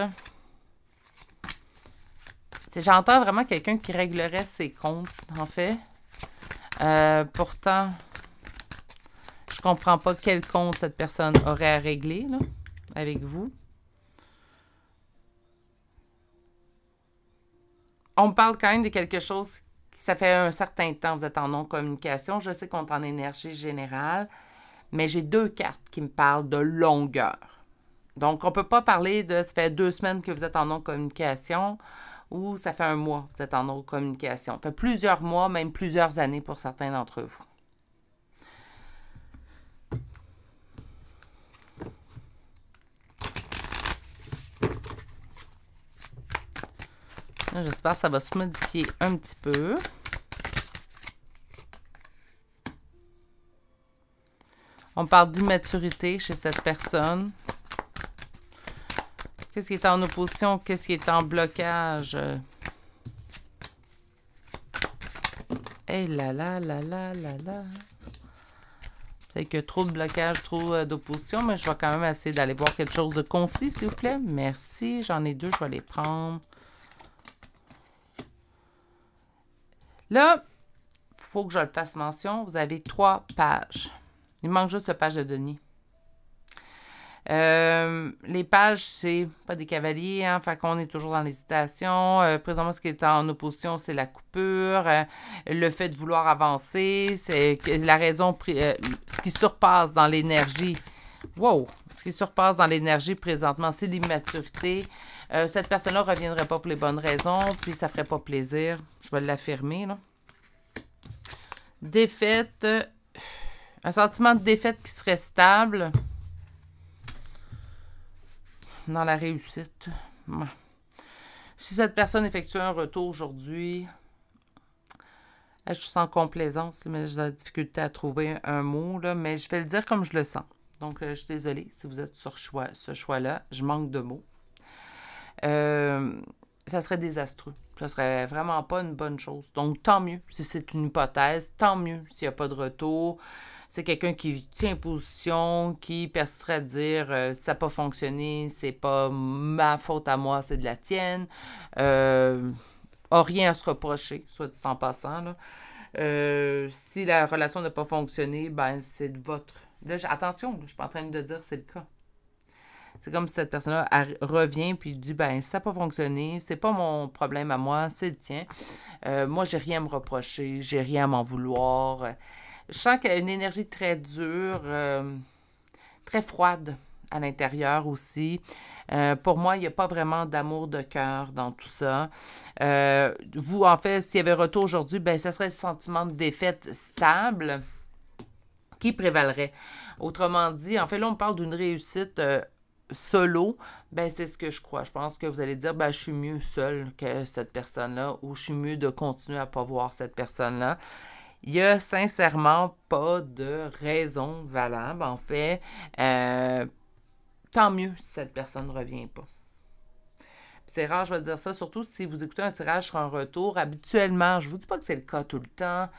J'entends vraiment quelqu'un qui réglerait ses comptes, en fait. Pourtant, je comprends pas quel compte cette personne aurait à régler, là, avec vous. On me parle quand même de quelque chose qui, ça fait un certain temps, vous êtes en non-communication. Je sais qu'on est en énergie générale, mais j'ai deux cartes qui me parlent de longueur. Donc, on ne peut pas parler de ça fait 2 semaines que vous êtes en non-communication ou ça fait 1 mois que vous êtes en non-communication. Ça fait plusieurs mois, même plusieurs années pour certains d'entre vous. J'espère que ça va se modifier un petit peu. On parle d'immaturité chez cette personne. Qu'est-ce qui est en opposition? Qu'est-ce qui est en blocage? Hey là là là là là là. C'est que trop de blocage, trop d'opposition, mais je vais quand même essayer d'aller voir quelque chose de concis, s'il vous plaît. Merci. J'en ai 2, je vais les prendre. Là, il faut que je le fasse mention. Vous avez 3 pages. Il manque juste la page de denier. Les pages, c'est pas des cavaliers, hein, fait qu'on est toujours dans l'hésitation. Présentement, ce qui est en opposition, c'est la coupure, le fait de vouloir avancer, c'est la raison, ce qui surpasse dans l'énergie. Wow! Ce qui surpasse dans l'énergie présentement, c'est l'immaturité. Cette personne-là ne reviendrait pas pour les bonnes raisons, puis ça ne ferait pas plaisir. Je vais l'affirmer, là. Défaite. Un sentiment de défaite qui serait stable. Dans la réussite. Ouais. Si cette personne effectue un retour aujourd'hui, je suis sans complaisance, mais j'ai de la difficulté à trouver un mot, là, mais je vais le dire comme je le sens. Donc, je suis désolée si vous êtes sur ce choix-là. Je manque de mots. Ça serait désastreux. Ça serait vraiment pas une bonne chose. Donc, tant mieux si c'est une hypothèse. Tant mieux s'il n'y a pas de retour. C'est quelqu'un qui tient position, qui persisterait à dire ça n'a pas fonctionné, c'est pas ma faute à moi, c'est de la tienne. A rien à se reprocher, soit dit en passant. Là. Si la relation n'a pas fonctionné, ben c'est de votre... Là, attention, je ne suis pas en train de dire que c'est le cas. C'est comme si cette personne-là revient puis dit ben ça n'a pas fonctionné, c'est pas mon problème à moi, c'est le tien. Moi, j'ai rien à me reprocher, j'ai rien à m'en vouloir. Je sens qu'il y a une énergie très dure, très froide à l'intérieur aussi. Pour moi, il n'y a pas vraiment d'amour de cœur dans tout ça. Vous, en fait, s'il y avait retour aujourd'hui, ben ça serait le sentiment de défaite stable qui prévalerait. Autrement dit, en fait, là, on parle d'une réussite solo. Ben c'est ce que je crois. Je pense que vous allez dire, ben je suis mieux seule que cette personne-là ou je suis mieux de continuer à ne pas voir cette personne-là. Il n'y a sincèrement pas de raison valable, en fait. Tant mieux si cette personne ne revient pas. C'est rare, je vais dire ça, surtout si vous écoutez un tirage sur un retour. Habituellement, je ne vous dis pas que c'est le cas tout le temps,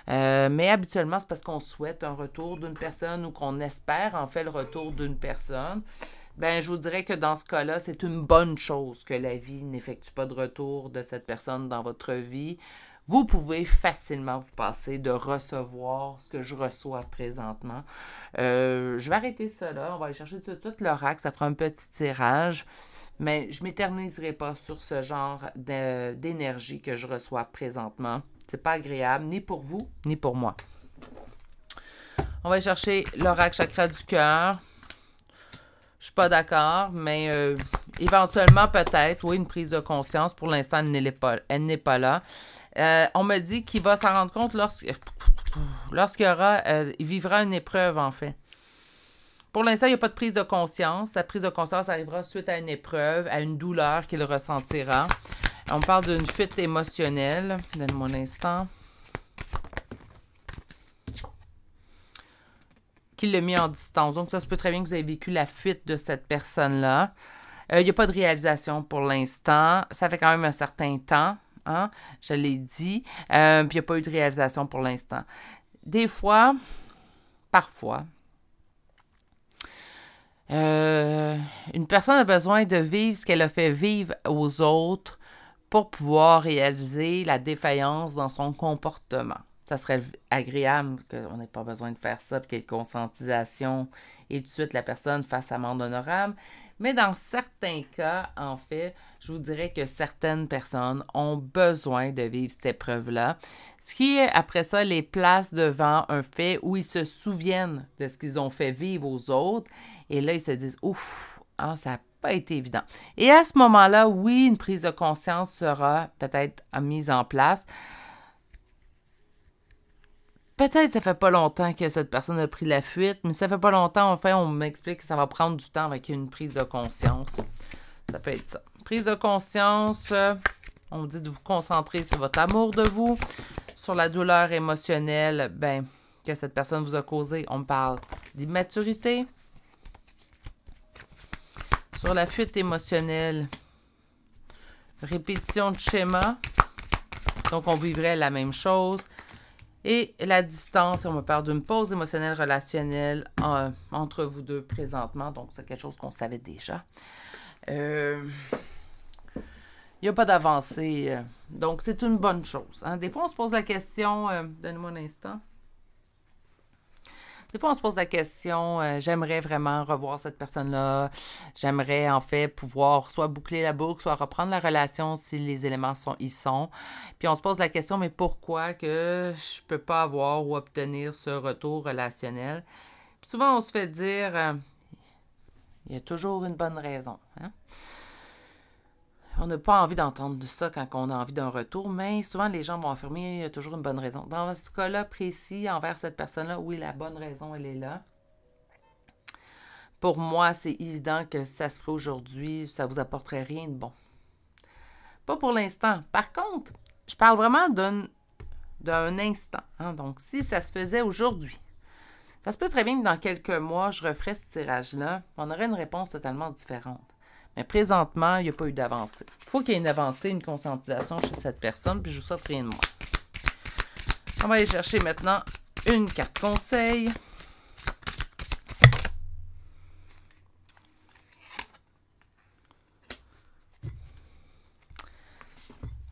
mais habituellement, c'est parce qu'on souhaite un retour d'une personne ou qu'on espère, en fait, le retour d'une personne. Ben, je vous dirais que dans ce cas-là, c'est une bonne chose que la vie n'effectue pas de retour de cette personne dans votre vie. Vous pouvez facilement vous passer de recevoir ce que je reçois présentement. Je vais arrêter ça là. On va aller chercher tout l'oracle. Ça fera un petit tirage. Mais je ne m'éterniserai pas sur ce genre d'énergie que je reçois présentement. C'est pas agréable, ni pour vous, ni pour moi. On va aller chercher l'oracle chakra du cœur. Je suis pas d'accord, mais éventuellement, peut-être, oui, une prise de conscience. Pour l'instant, elle n'est pas là. On me dit qu'il va s'en rendre compte lorsqu'il il vivra une épreuve, en fait. Pour l'instant, il n'y a pas de prise de conscience. Sa prise de conscience arrivera suite à une épreuve, à une douleur qu'il ressentira. On parle d'une fuite émotionnelle. Donne-moi un instant. Qu'il l'a mis en distance. Donc, ça se peut très bien que vous ayez vécu la fuite de cette personne-là. Il n'y a pas de réalisation pour l'instant. Ça fait quand même un certain temps. Hein? Je l'ai dit. Puis, il n'y a pas eu de réalisation pour l'instant. Des fois, parfois, une personne a besoin de vivre ce qu'elle a fait vivre aux autres pour pouvoir réaliser la défaillance dans son comportement. Ça serait agréable qu'on n'ait pas besoin de faire ça, puis qu'il y ait conscientisation et tout de suite la personne fasse amende honorable. Mais dans certains cas, en fait, je vous dirais que certaines personnes ont besoin de vivre cette épreuve-là. Ce qui, après ça, les place devant un fait où ils se souviennent de ce qu'ils ont fait vivre aux autres. Et là, ils se disent « Ouf, hein, ça n'a pas été évident. » Et à ce moment-là, oui, une prise de conscience sera peut-être mise en place. Peut-être que ça fait pas longtemps que cette personne a pris la fuite, mais ça fait pas longtemps, enfin, on m'explique que ça va prendre du temps avec une prise de conscience. Ça peut être ça. Prise de conscience, on dit de vous concentrer sur votre amour de vous, sur la douleur émotionnelle, ben, que cette personne vous a causée. On parle d'immaturité. Sur la fuite émotionnelle, répétition de schéma. Donc, on vivrait la même chose. Et la distance, on me parle d'une pause émotionnelle relationnelle entre vous deux présentement. Donc, c'est quelque chose qu'on savait déjà. Il n'y a pas d'avancée. Donc, c'est une bonne chose. Hein? Des fois, on se pose la question, donnez-moi un instant. Des fois, on se pose la question, j'aimerais vraiment revoir cette personne-là. J'aimerais, en fait, pouvoir soit boucler la boucle, soit reprendre la relation si les éléments y sont. Puis on se pose la question, mais pourquoi que je peux pas avoir ou obtenir ce retour relationnel? Puis souvent, on se fait dire, il y a toujours une bonne raison. Hein? On n'a pas envie d'entendre ça quand on a envie d'un retour, mais souvent les gens vont affirmer qu'il y a toujours une bonne raison. Dans ce cas-là précis, envers cette personne-là, oui, la bonne raison, elle est là. Pour moi, c'est évident que ça se ferait aujourd'hui, ça ne vous apporterait rien de bon. Pas pour l'instant. Par contre, je parle vraiment d'un instant. Hein? Donc, si ça se faisait aujourd'hui, ça se peut très bien que dans quelques mois, je referais ce tirage-là, on aurait une réponse totalement différente. Mais présentement, il n'y a pas eu d'avancée. Il faut qu'il y ait une avancée, une conscientisation chez cette personne, puis je vous souhaite rien de moins. On va aller chercher maintenant une carte conseil.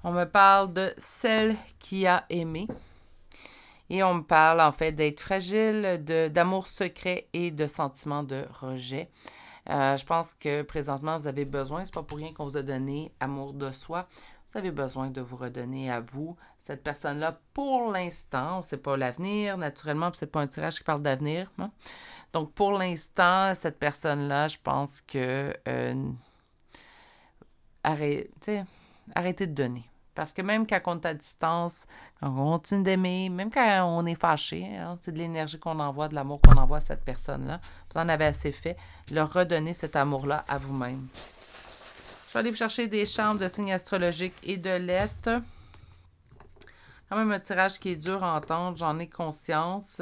On me parle de celle qui a aimé. Et on me parle en fait d'être fragile, d'amour secret et de sentiments de rejet. Je pense que présentement, vous avez besoin, c'est pas pour rien qu'on vous a donné amour de soi. Vous avez besoin de vous redonner à vous. Cette personne-là, pour l'instant, c'est pas l'avenir, naturellement, c'est pas un tirage qui parle d'avenir. Hein? Donc, pour l'instant, cette personne-là, je pense que arrêtez de donner. Parce que même quand on est à distance, quand on continue d'aimer, même quand on est fâché, hein, c'est de l'énergie qu'on envoie, de l'amour qu'on envoie à cette personne-là. Vous en avez assez fait. Leur redonner cet amour-là à vous-même. Je vais aller vous chercher des chambres de signes astrologiques et de lettres. Quand même un tirage qui est dur à entendre, j'en ai conscience.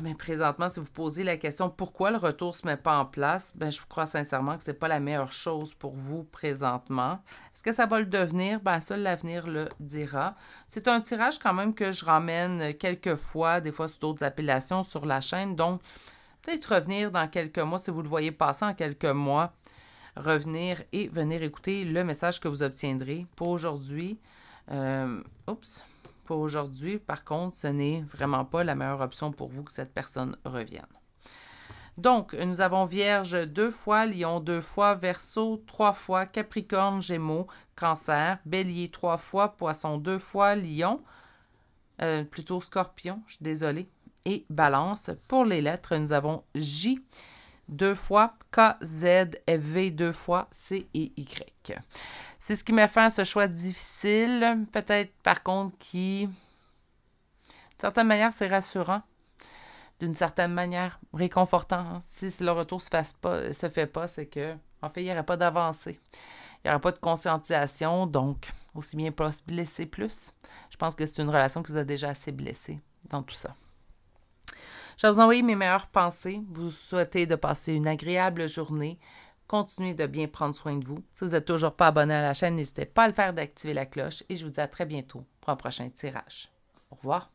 Mais présentement, si vous posez la question pourquoi le retour ne se met pas en place, je vous crois sincèrement que ce n'est pas la meilleure chose pour vous présentement. Est-ce que ça va le devenir? Seul l'avenir le dira. C'est un tirage quand même que je ramène quelques fois, des fois sous d'autres appellations sur la chaîne. Donc, peut-être revenir dans quelques mois, si vous le voyez passer en quelques mois, revenir et venir écouter le message que vous obtiendrez. Pour aujourd'hui, Pour aujourd'hui, par contre, ce n'est vraiment pas la meilleure option pour vous que cette personne revienne. Donc, nous avons Vierge 2 fois, Lion 2 fois, Verseau 3 fois, Capricorne, Gémeaux, Cancer, Bélier 3 fois, Poisson 2 fois, Lion, plutôt Scorpion, je suis désolée, et Balance. Pour les lettres, nous avons J 2 fois, K, Z, V 2 fois, C et Y. C'est ce qui m'a fait ce choix difficile, peut-être par contre qui, d'une certaine manière, c'est rassurant, d'une certaine manière réconfortant. Hein? Si le retour se fait pas, c'est que, en fait, il n'y aurait pas d'avancée. Il n'y aurait pas de conscientisation, donc aussi bien pas se blesser plus. Je pense que c'est une relation qui vous a déjà assez blessé dans tout ça. Je vais vous envoyer mes meilleures pensées. Vous souhaitez de passer une agréable journée. Continuez de bien prendre soin de vous. Si vous n'êtes toujours pas abonné à la chaîne, n'hésitez pas à le faire d'activer la cloche et je vous dis à très bientôt pour un prochain tirage. Au revoir.